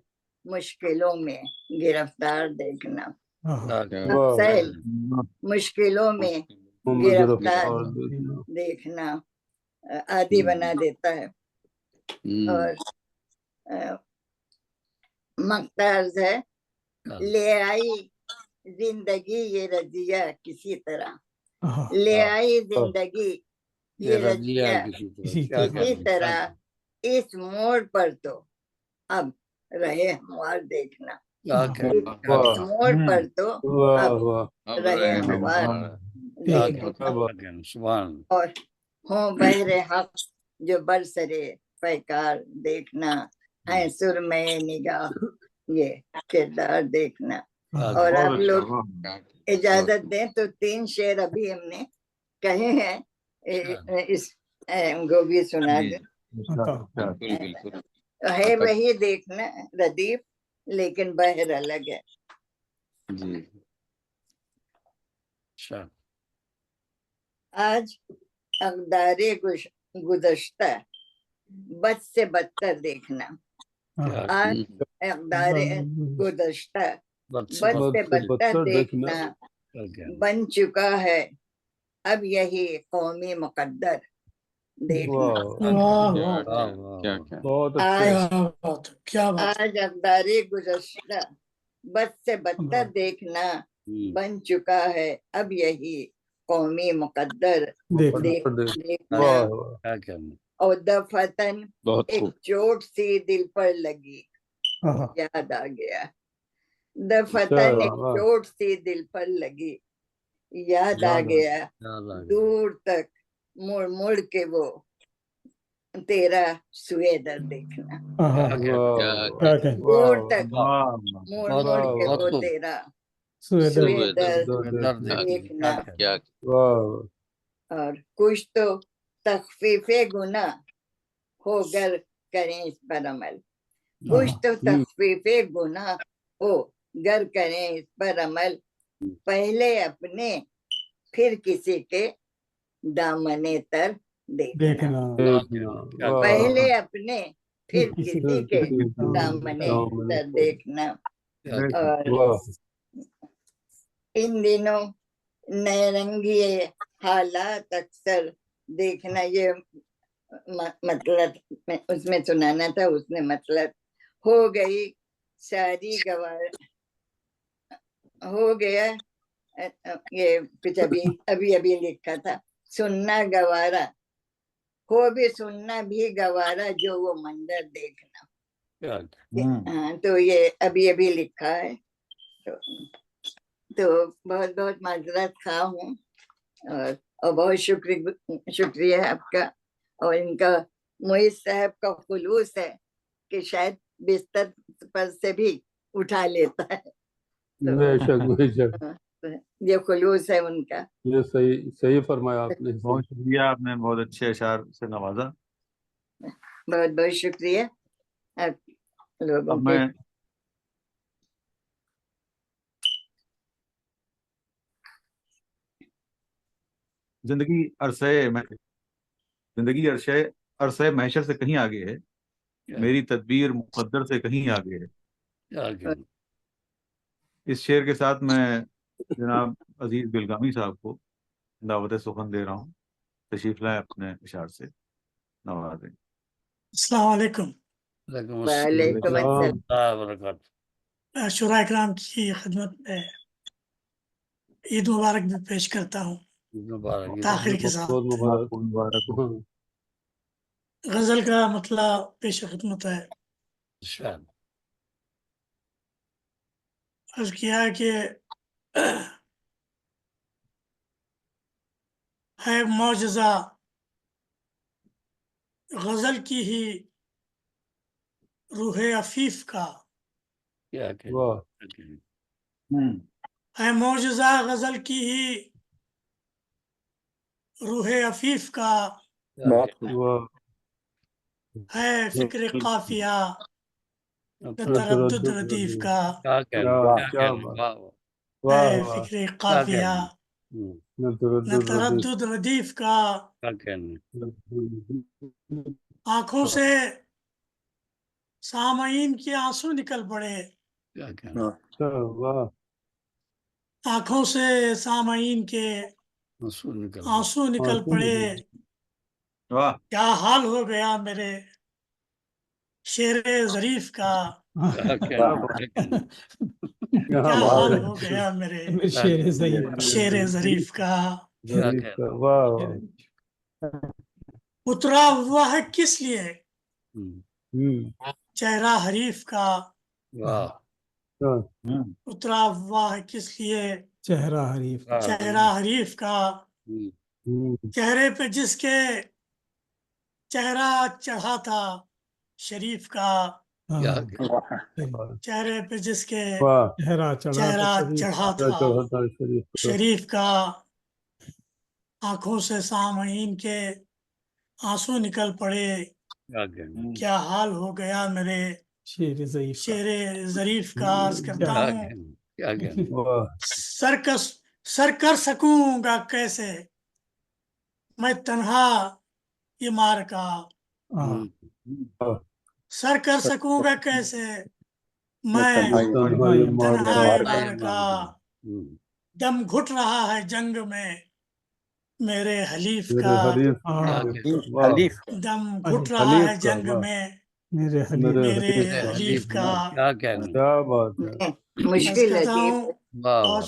मुश्किलों में गिरफ्तार देखना, अब सैल मुश्किलों में गिरफ्तार देखना। आदि बना देता है। और मकता अर्ज है, ले आई जिंदगी ये रजिया किसी तरह, ले आई जिंदगी ये रजिया किसी तरह, इस मोड़ पर तो अब रहे हमार देखना, इस मोड़ पर तो अब रहे हमार देखना, और हो बहरे हक जो बरसरे पैकार देखना, है सुर में निगाह ये किरदार देखना। और आप लोग इजाजत दें तो 3 शेर अभी हमने कहे हैं, इस को भी सुना दें। है वही देखना रदीफ, लेकिन बहर अलग है। आज अक़दारे गुज़श्ता बद से बदतर देखना, आज अक़दारे गुज़श्ता बद से बदतर देखना, बन चुका है अब यही कौमी मुक़द्दर देखना। आज अक़दारे गुज़श्ता बद से बदतर देखना, बन चुका है अब यही कौमी मुक़द्दर देखना। और दफतन एक चोट सी दिल पर लगी, याद आ गया, दफतन एक चोट सी दिल पर लगी, याद आ गया, दूर तक मुड़ मुड़ के वो तेरा सुएदर देखना, दूर तक मुड़ मुड़ के वो तेरा सुएदर देखना। और कुछ तो तखफीफे गुनाह हो गर करें इस पर अमल, कुछ तो तखफीफे गुनाह हो गर करें इस पर अमल, पहले अपने फिर किसी के दामने तर देखना, पहले अपने फिर किसी के दामने तर देखना। और इन दिनों नैरंगी हालात अक्सर देखना, ये मतलब उसमें सुनाना था, उसने मतलब हो गई सारी गवार, हो गया ये कुछ अभी अभी लिखा था, सुनना गवारा हो भी सुनना भी गवारा जो वो मंजर देखना। तो ये अभी अभी लिखा है, तो बहुत बहुत माजरत खा हूँ, और बहुत शुक्रिया आपका, और इनका मोहित साहब का खुलूस है कि शायद बिस्तर पर से भी उठा लेता है, तो ये खुलूस है उनका। ये सही फरमाया आपने, बहुत शुक्रिया, आपने बहुत अच्छे अशार से नवाजा, बहुत बहुत शुक्रिया आप लोगों के। जिंदगी अरसे महशर से कहीं आगे है, मेरी तदबीर मुक़द्दर से कहीं आगे है। इस शेर के साथ मैं जनाब अजीज बिलगामी साहब को दावत सुखन दे रहा हूँ, तशरीफ लाए, अपने इशार से नवाजें। अस्सलाम वालेकुम। वालेकुम अस्सलाम। शुरा इकराम की खिदमत में ईद मुबारक भी पेश करता हूँ ताखिर के साथ। गजल का मतलब पेश खिदमत है। अर्ज किया कि है मौजज़ा गजल की ही रूह अफीफ का, है मौजज़ा गजल की ही रूह अफीफ का, है फिक्र काफिया तरद्दुद रदीफ का, है फिक्र काफिया तरद्दुद रदीफ का, आंखों से सामईन के आंसू निकल पड़े, आंखों से सामईन के आंसू निकल पड़े, क्या हाल हो गया मेरे शेरे ज़रीफ का, क्या हाल हो गया मेरे शेर ज़रीफ का। वाह उतरा हुआ है किस लिए चेहरा हरीफ का। उतरा हुआ है किस लिए चेहरा हरीफ का। चेहरे पे जिसके चेहरा चढ़ा था शरीफ का। चेहरे पे जिसके चेहरा चढ़ा था शरीफ का। आंखों से सामईन के आंसू निकल पड़े। क्या हाल हो गया मेरे शेर ज़रीफ का। अर्ज करता हूँ सर कर सकूंगा कैसे मैं तन्हा ये मार का। सर कर सकूंगा कैसे मैं तन्हा ये मार का। दम घुट रहा है जंग में मेरे हलीफ का। दम घुट रहा है जंग में मेरे हलीफ का। क्या बात है। मुश्किल है जी। बहुत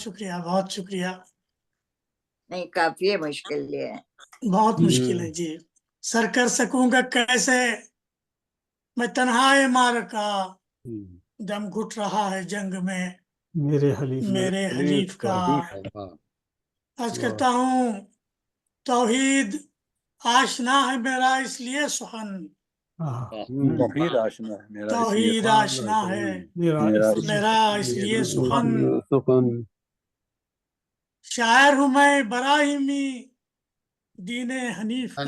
शुक्रिया। नहीं, काफी मुश्किल है, बहुत मुश्किल है जी। सर कर सकूंगा कैसे मैं तन्हाई मार का। दम घुट रहा है जंग में मेरे हलीफ का। अर्ज करता हूँ तौहीद आशना है मेरा इसलिए सुखन। तौहीद आशना है मेरा इसलिए सुखन। शायर हूँ मैं बराहिमी दीने हनीफ का।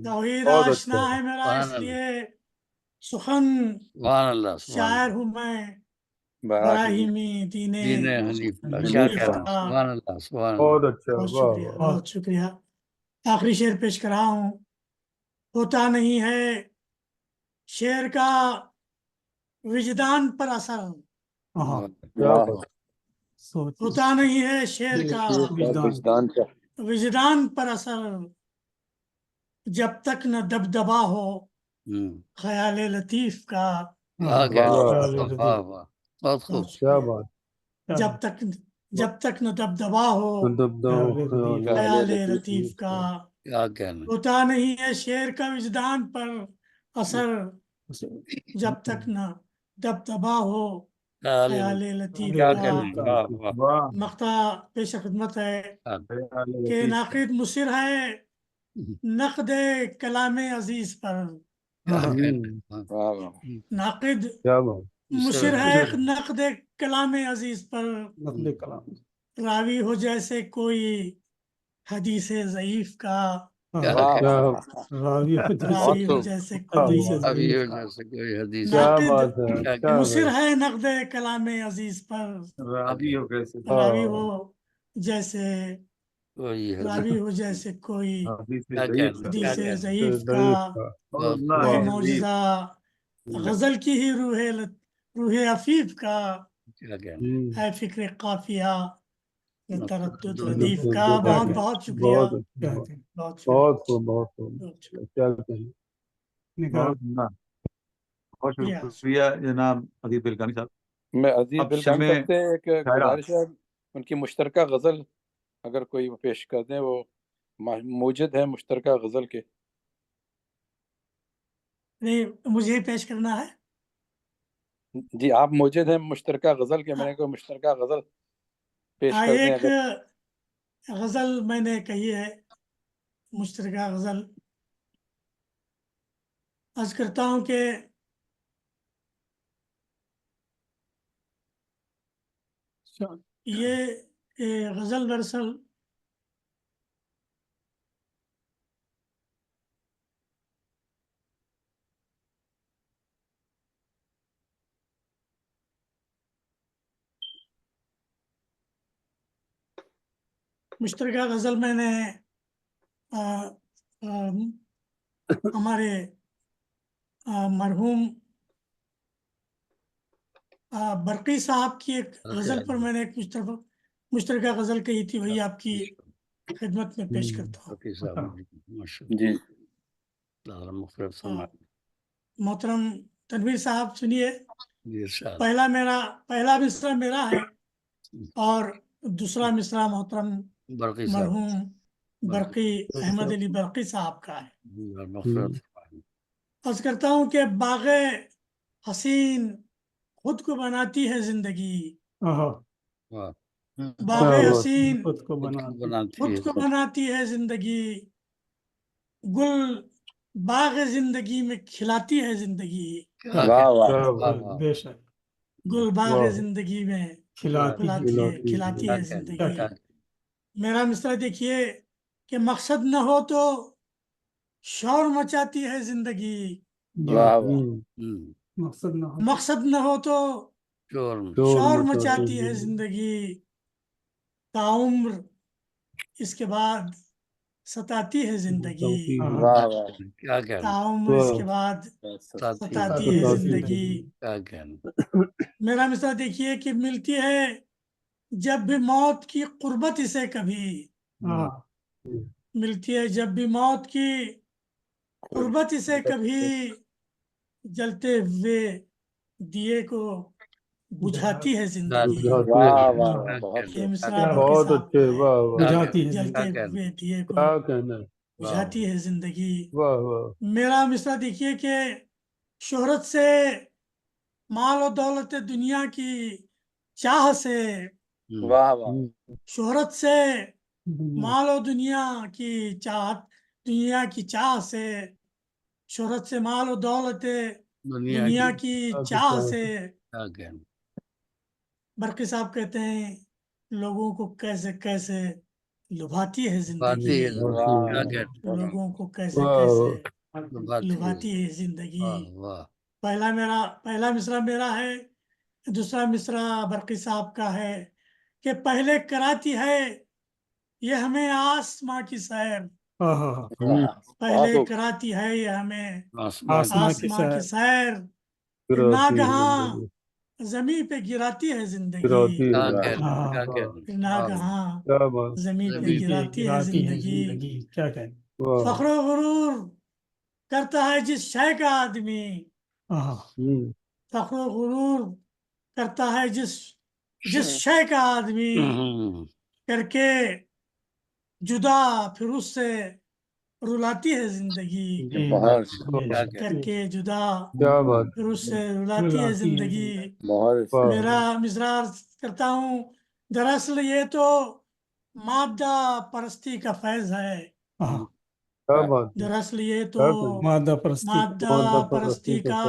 तौहीद आशना है मेरा इसलिए सुखन। शायर हूँ मैं बराहिमी दीने हनीफ का। बहुत शुक्रिया। आखिरी शेर पेश कर रहा हूँ। होता नहीं है शेर का विजदान पर असर। होता नहीं है शेर का विजदान पर असर। जब तक न दबदबा हो ख्याल लतीफ का। जब तक न दबदबा हो ख्याल लतीफ का। होता नहीं है शेर का विजदान पर असर। जब तक न दबदबा हो ख्याल लतीफ का। मख्ता पेश खिदमत है कि नाकिद मुसिर है नक़द कलाम अजीज पर। नाकिद मुसिर है नक़द कलाम अजीज पर। रावी हो जैसे कोई हदीस ज़ईफ का। रावी हो जैसे कोई मुसिर है नक़द कलाम अजीज पर। रावी हो जैसे कोई हदीस ज़ईफ का। मौजज़ा गजल की ही रूह अफीफ का है फिक्र काफिया तरद्दुद लतीफ का। बहुत शुक्रिया। बहुत शुक्रिया जनाब अदीब बिलकानी साहब। मैं अदीब बिलकानी साहब से एक गुजारिश है, उनकी मुश्तरका गजल अगर कोई पेश कर दें, वो मौजूद है मुश्तरका गजल के। नहीं, मुझे पेश करना है जी। आप मौजूद हैं मुश्तरका गजल के। मैंने कोई मुश्तरका गजल पेश कर दें। एक गजल मैंने कही है, मुश्तरका गजल। अर्ज करता हूँ कि ये गजल दरअसल मुश्तरका गजल मैंने हमारे मरहूम बरकी साहब की एक गजल पर मैंने एक मुश्तरका गजल कही थी, वही आपकी खिदमत में पेश करता हूँ। जी। मोहतरम तनवीर साहब सुनिए, इरशाद। पहला मिसरा मेरा है और दूसरा मिसरा मोहतरम बरकी साहब। मरहूम बरकी अहमद अली बरकी साहब का है। अर्ज करता हूँ कि बाग़े हसीन खुद को बनाती है जिंदगी, बाग़े हसीन खुद को बनाती है जिंदगी, गुल बाग़ जिंदगी में खिलाती है जिंदगी, बेशक गुल बाग़ जिंदगी में खिलाती है जिंदगी। मेरा मिसरा देखिए कि मकसद न हो तो शोर मचाती है जिंदगी, मकसद न हो तो शोर मचाती है जिंदगी, ताउम्र इसके बाद सताती है जिंदगी, ताउम्र इसके बाद सताती है जिंदगी। मेरा मिसरा देखिए कि मिलती है जब भी मौत की कुर्बत इसे कभी, मिलती है जब भी मौत की कुर्बत इसे कभी, जलते हुए दिए को बुझाती है जिंदगी। ये मिसरा बहुत अच्छे, वाह वाह, बुझाती है जलते हुए दिए को क्या कहना है, बुझाती है जिंदगी। वाह वाह, मेरा मिसरा देखिए कि शोहरत से, माल और दौलत दुनिया की चाह से, शोहरत से, माल और दुनिया की चाह से, शोहरत से, माल और दौलत दुनिया की चाह से, बरकी साहब कहते हैं लोगों को कैसे कैसे लुभाती है जिंदगी, लोगों को कैसे कैसे लुभाती है जिंदगी। पहला मिसरा मेरा है, दूसरा मिसरा बरकी साहब का है कि पहले कराती है ये हमें आसमां की सैर, पहले कराती है ये हमें आसमां की सैर, नागहां जमीन पे गिराती है जिंदगी, नागहां जमीन पे गिराती है जिंदगी। क्या कहें, फख्र गुरूर करता है जिस शय का आदमी, फख्र गुरूर करता है जिस शय का आदमी, करके जुदा फिर उससे रुलाती है जिंदगी, करके जुदा फिर उससे रुलाती है जिंदगी। मेरा मिसरा करता हूँ, दरअसल ये तो मादा परस्ती का फैज है, दरअसल ये तो मादा परस्ती का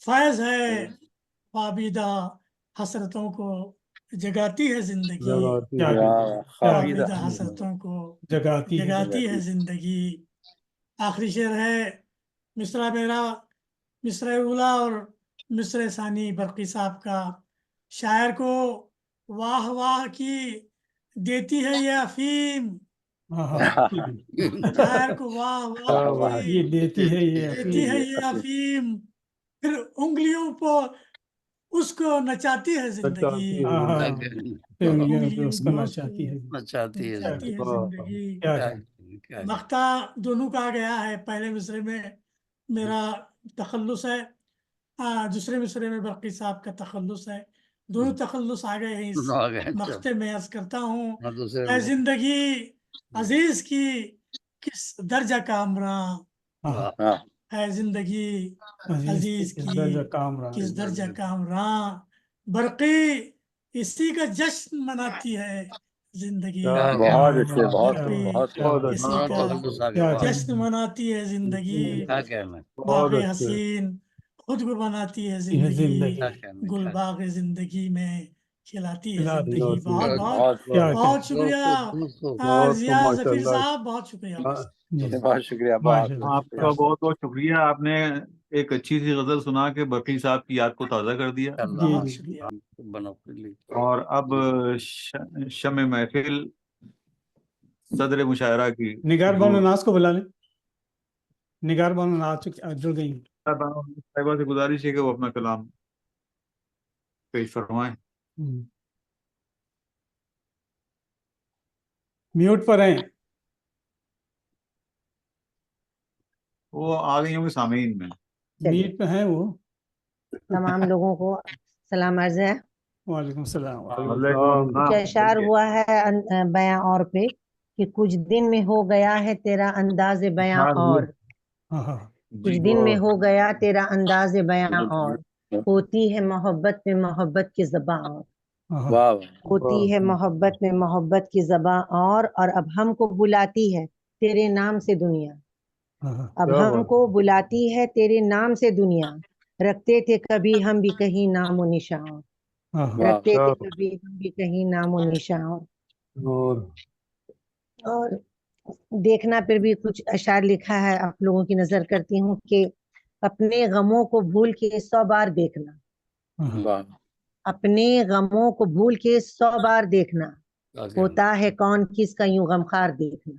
फैज है, पाबीदा हसरतों को जगाती है जिंदगी, पाबीदा हसरतों को जगाती है जिंदगी। आखिरी शेर है मिसरा मेरा, मिसरा उला और मिसरा सानी बरकी साहब का। शायर को वाह वाह की देती है ये अफीम, शायर को वाह वाह की देती है ये अफीम, फिर उंगलियों पर उसको नचाती है जिंदगी, उसको नचाती है जिंदगी। क्या मख्ता दोनों का आ गया है, पहले मिसरे में मेरा तखल्लुस है, दूसरे मिसरे में बरकी साहब का तखल्लुस है, दोनों तखल्लुस आ गए हैं इस मख्ते में। अर्ज करता हूँ, ऐ जिंदगी अजीज की किस दर्जा का अमरां, है जिंदगी अजीज की किस दर्जा का अमरां, बरकी इसी का जश्न मनाती है जिंदगी, इसी का जश्न मनाती है जिंदगी, बाग़े हसीन खुद को बनाती है जिंदगी, गुल बाग़ जिंदगी में खिलाती है जिंदगी। बहुत शुक्रिया जिया ज़फ़ीर साहब, बहुत शुक्रिया। बहुत शुक्रिया, आपका बहुत बहुत शुक्रिया। आपने एक अच्छी सी गजल सुना के बरकी साहब की याद को ताज़ा कर दिया। और अब शमे महफिल सदर मुशायरा की निगार बानो नाज को बुला लें, निगार बानो नाज जुड़ गई साहिबा से गुजारिश है कि वो अपना कलाम पेश फरमाएं। म्यूट पर हैं, वो आ गई होंगी सामीन में, म्यूट पे हैं वो। تمام لوگوں کو سلام عرض ہے. وعلیکم السلام. کچھ اشعار ہوا ہے بیاں اور پہ کہ کچھ دن میں ہو گیا ہے تیرا انداز بیاں اور کچھ دن میں ہو گیا تیرا انداز بیاں اور ہوتی ہے محبت میں محبت کی زباں اور ہوتی ہے محبت میں محبت کی زباں اور اب ہم کو بلاتی ہے تیرے نام سے دنیا. اب ہم کو بلاتی ہے تیرے نام سے دنیا. رکھتے تھے کبھی ہم بھی کہیں نام و نشان رکھتے تھے کبھی ہم بھی کہیں نام و نشان. اور دیکھنا پھر بھی کچھ اشعار لکھا ہے آپ لوگوں کی نظر کرتی ہوں کہ اپنے غموں کو بھول کے 100 بار دیکھنا. اپنے غموں کو بھول کے 100 بار دیکھنا. ہوتا ہے کون کس کا یوں غمخوار دیکھنا.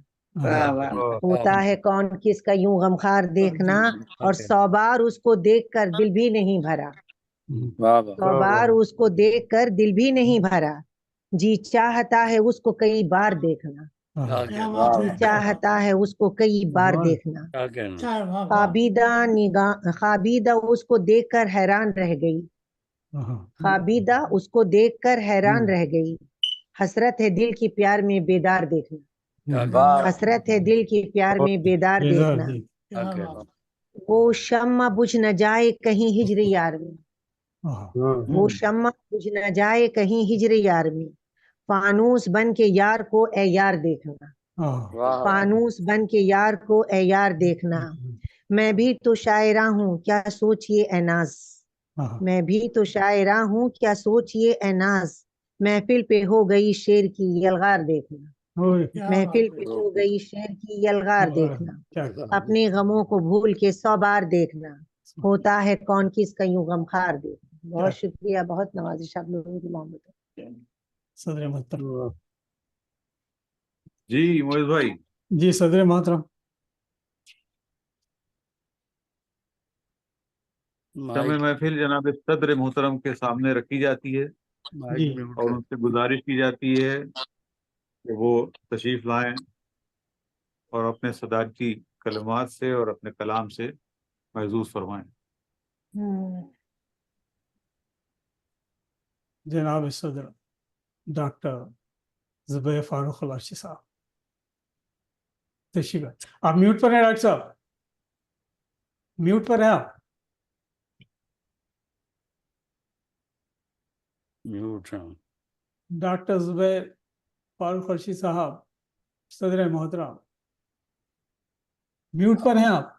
ہوتا ہے کون کس کا یوں غمخوار دیکھنا اور 100 بار اس کو دیکھ کر دل بھی نہیں بھرا. 100 بار اس کو دیکھ کر دل بھی نہیں بھرا. جی چاہتا ہے اس کو کئی بار دیکھنا. جی چاہتا ہے اس کو کئی بار دیکھنا. خوابیدہ اس کو دیکھ کر حیران رہ گئی. خوابیدہ اس کو دیکھ کر حیران رہ گئی. حسرت ہے دل کی پیار میں بیدار دیکھنا. حسرت ہے دل کی پیار میں بیدار دیکھنا. وہ شمع بجھ نہ جائے کہیں ہجر یار میں. وہ شمع بجھ نہ جائے کہیں ہجر یار میں. فانوس بن کے یار کو اے یار دیکھنا. فانوس بن کے یار کو اے یار دیکھنا. میں بھی تو شاعرہ ہوں کیا سوچئے اے ناز. میں بھی تو شاعرہ ہوں کیا سوچئے اے ناز. محفل پہ ہو گئی شعر کی یلغار دیکھنا. محفل پہ ہو گئی شعر کی یلغار دیکھنا. اپنے غموں کو بھول کے 100 بار دیکھنا. ہوتا ہے کون کس کا یوں غمخوار دیکھنا. بہت شکریہ. بہت نوازش آپ لوگوں کی محبت. صدر محترم. جی معیز بھائی. جی صدر محترم. شمع محفل جناب صدر محترم کے سامنے رکھی جاتی ہے اور ان سے گزارش کی جاتی ہے کہ وہ تشریف لائیں اور اپنے صدارتی کلمات سے اور اپنے کلام سے محظوظ فرمائیں. جناب صدر ڈاکٹر زبیر فاروق العرشی صاحب تشریف لائیں. آپ میوٹ پر ہیں ڈاکٹر صاحب. میوٹ پر ہیں آپ. ڈاکٹر زبیر فاروق العرشی صاحب صدر محترم میوٹ پر ہیں آپ.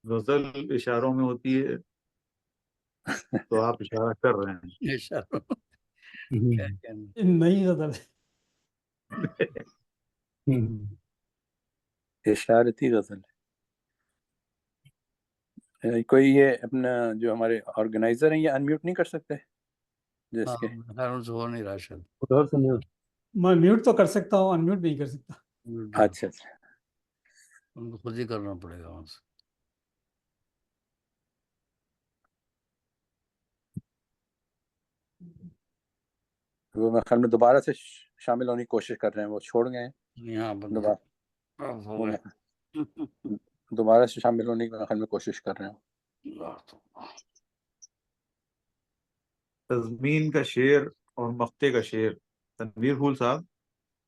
غزل اشاروں میں ہوتی ہے تو آپ اشارہ کر رہے ہیں. نئی غزل اشارتی غزل. کوئی یہ اپنا جو ہمارے آرگنائزر ہیں یہ انمیوٹ نہیں کر سکتے جس کے ہو نہیں رہا شاید. میں میوٹ تو کر سکتا ہوں انمیوٹ نہیں کر سکتا. اچھا ان کو خود ہی کرنا پڑے گا وہاں سے. وہ میں خیال میں دوبارہ سے شامل ہونے کی کوشش کر رہے ہیں. وہ چھوڑ گئے ہیں دوبارہ سے شامل ہونے کی خیال میں کوشش کر رہے ہیں. تزمین کا شعر اور مقطع کا شعر. تنویر پھول صاحب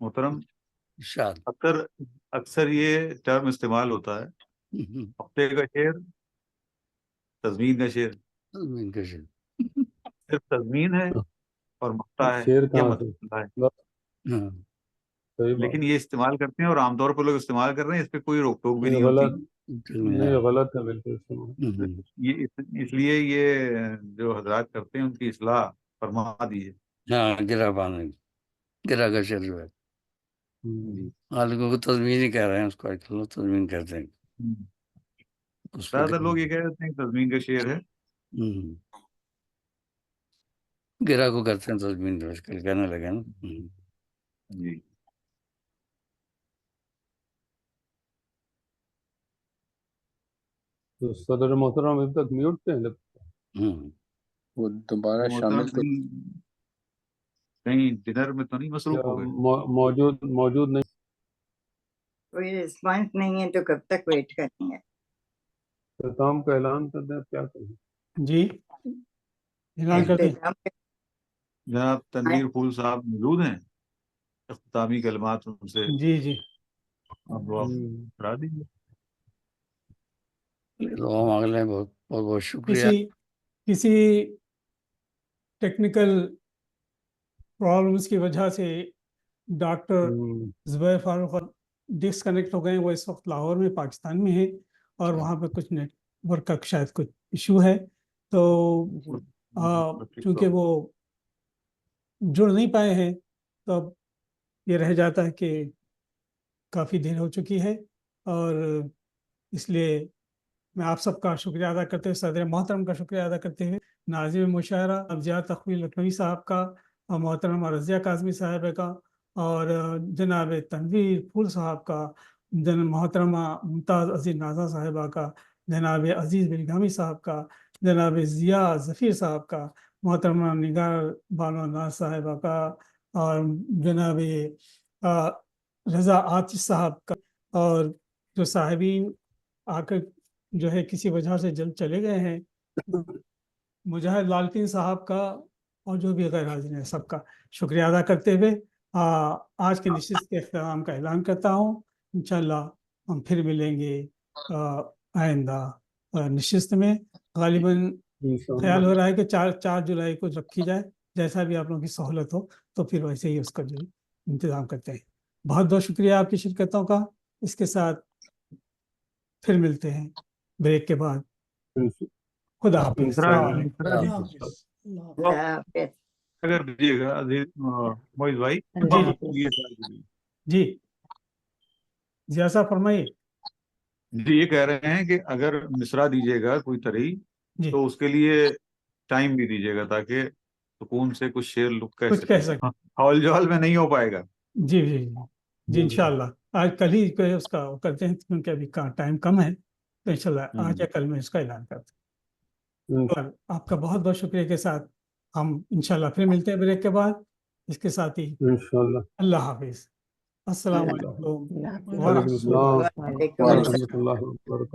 محترم اکثر یہ ٹرم استعمال ہوتا ہے مقطع کا شعر تزمین کا شعر. تزمین کا شعر صرف تزمین ہے اور مقطع ہے. لیکن یہ استعمال کرتے ہیں اور عام طور پر لوگ استعمال کر رہے ہیں. اس پہ کوئی روک ٹوک بھی نہیں ہوتی. غلط ہے بالکل. یہ اس لیے یہ جو حضرات کرتے ہیں ان کی اصلاح فرما دیجیے. ہاں گرا باندھنے گرا کا شعر جو ہے حالانکہ تزمین ہی کہہ رہے ہیں اس کو. تزمین کہتے ہیں. زیادہ تر لوگ یہ کہہ دیتے ہیں تزمین کا شعر ہے. گرا کو کرتے ہیں تزمین کہنے لگے نا. جی تو صدر محترم ابھی تک میوٹ پہ ہیں. वो दोबारा शामिल तो कहीं डिनर में तो नहीं मसरूफ हो गए? मौजूद नहीं, कोई रिस्पॉन्स नहीं है तो कब तक वेट करेंगे? इख्तिताम का ऐलान कर दें, क्या करें? जी ऐलान कर दें। जनाब तनवीर फूल साहब मौजूद हैं, इख्तितामी कलमात उनसे जी जी अब वो करा दीजिए। अगले बहुत बहुत शुक्रिया। किसी टेक्निकल प्रॉब्लम्स की वजह से डॉक्टर जुबैर फारूक डिस्कनेक्ट हो गए। वो इस वक्त लाहौर में पाकिस्तान में है और वहाँ पे कुछ नेटवर्क का शायद कुछ इशू है, तो चूँकि वो जुड़ नहीं पाए हैं तो अब ये रह जाता है कि काफ़ी देर हो चुकी है, और इसलिए मैं आप सबका शुक्रिया अदा करते हुए, सदर मोहतरम का शुक्रिया अदा करते हुए, नाज़िम मुशायरा अफजात तखवील लखनवी साहब का और मोहतरम रज़िया काज़मी साहब का और जनाब तनवीर फूल साहब का, मोहतरमा मुमताज़ अज़ीज़ नाज़ा साहिबा का, जनाब अज़ीज़ बिलगामी साहब का, जनाब ज़िया ज़फ़ीर साहब का, मोहतरमा निगार बानो नाज साहिबा का और जनाब रज़ा आतिश साहब का, और जो साहिबीन आकर जो है किसी वजह से जल्द चले गए हैं, मुजाहिद लालटीन साहब का और जो भी गैर हाज़िर हैं सबका शुक्रिया अदा करते हुए आज के नशिस्त के इख्तिताम का ऐलान करता हूँ। इंशाअल्लाह हम फिर मिलेंगे आइंदा नशिस्त में। गालिबन ख्याल हो रहा है कि 4 जुलाई को रखी जाए, जैसा भी आप लोगों की सहूलत हो तो फिर वैसे ही उसका जो इंतज़ाम करते हैं। बहुत बहुत शुक्रिया आपकी शिरकतों का। इसके साथ फिर मिलते हैं ब्रेक के बाद। खुदा हाफिज़। अगर दीजिएगा मोहित भाई। जी जिया साहब फरमाइए। जी ये कह रहे हैं कि अगर मिसरा दीजिएगा कोई तरी तो उसके लिए टाइम भी दीजिएगा ताकि सुकून से कुछ शेर लुक कह सके। हौल जौल में नहीं हो पाएगा। जी जी जी इंशाल्लाह आज कल ही उसका करते हैं, क्योंकि अभी का टाइम कम है, तो इंशाल्लाह आज या कल में इसका ऐलान करते हैं। और आपका बहुत बहुत शुक्रिया के साथ हम इंशाल्लाह फिर मिलते हैं ब्रेक के बाद। इसके साथ ही इंशाल्लाह अल्लाह हाफिज़। अस्सलाम वालेकुम व रहमतुल्लाहि व बरकातहू।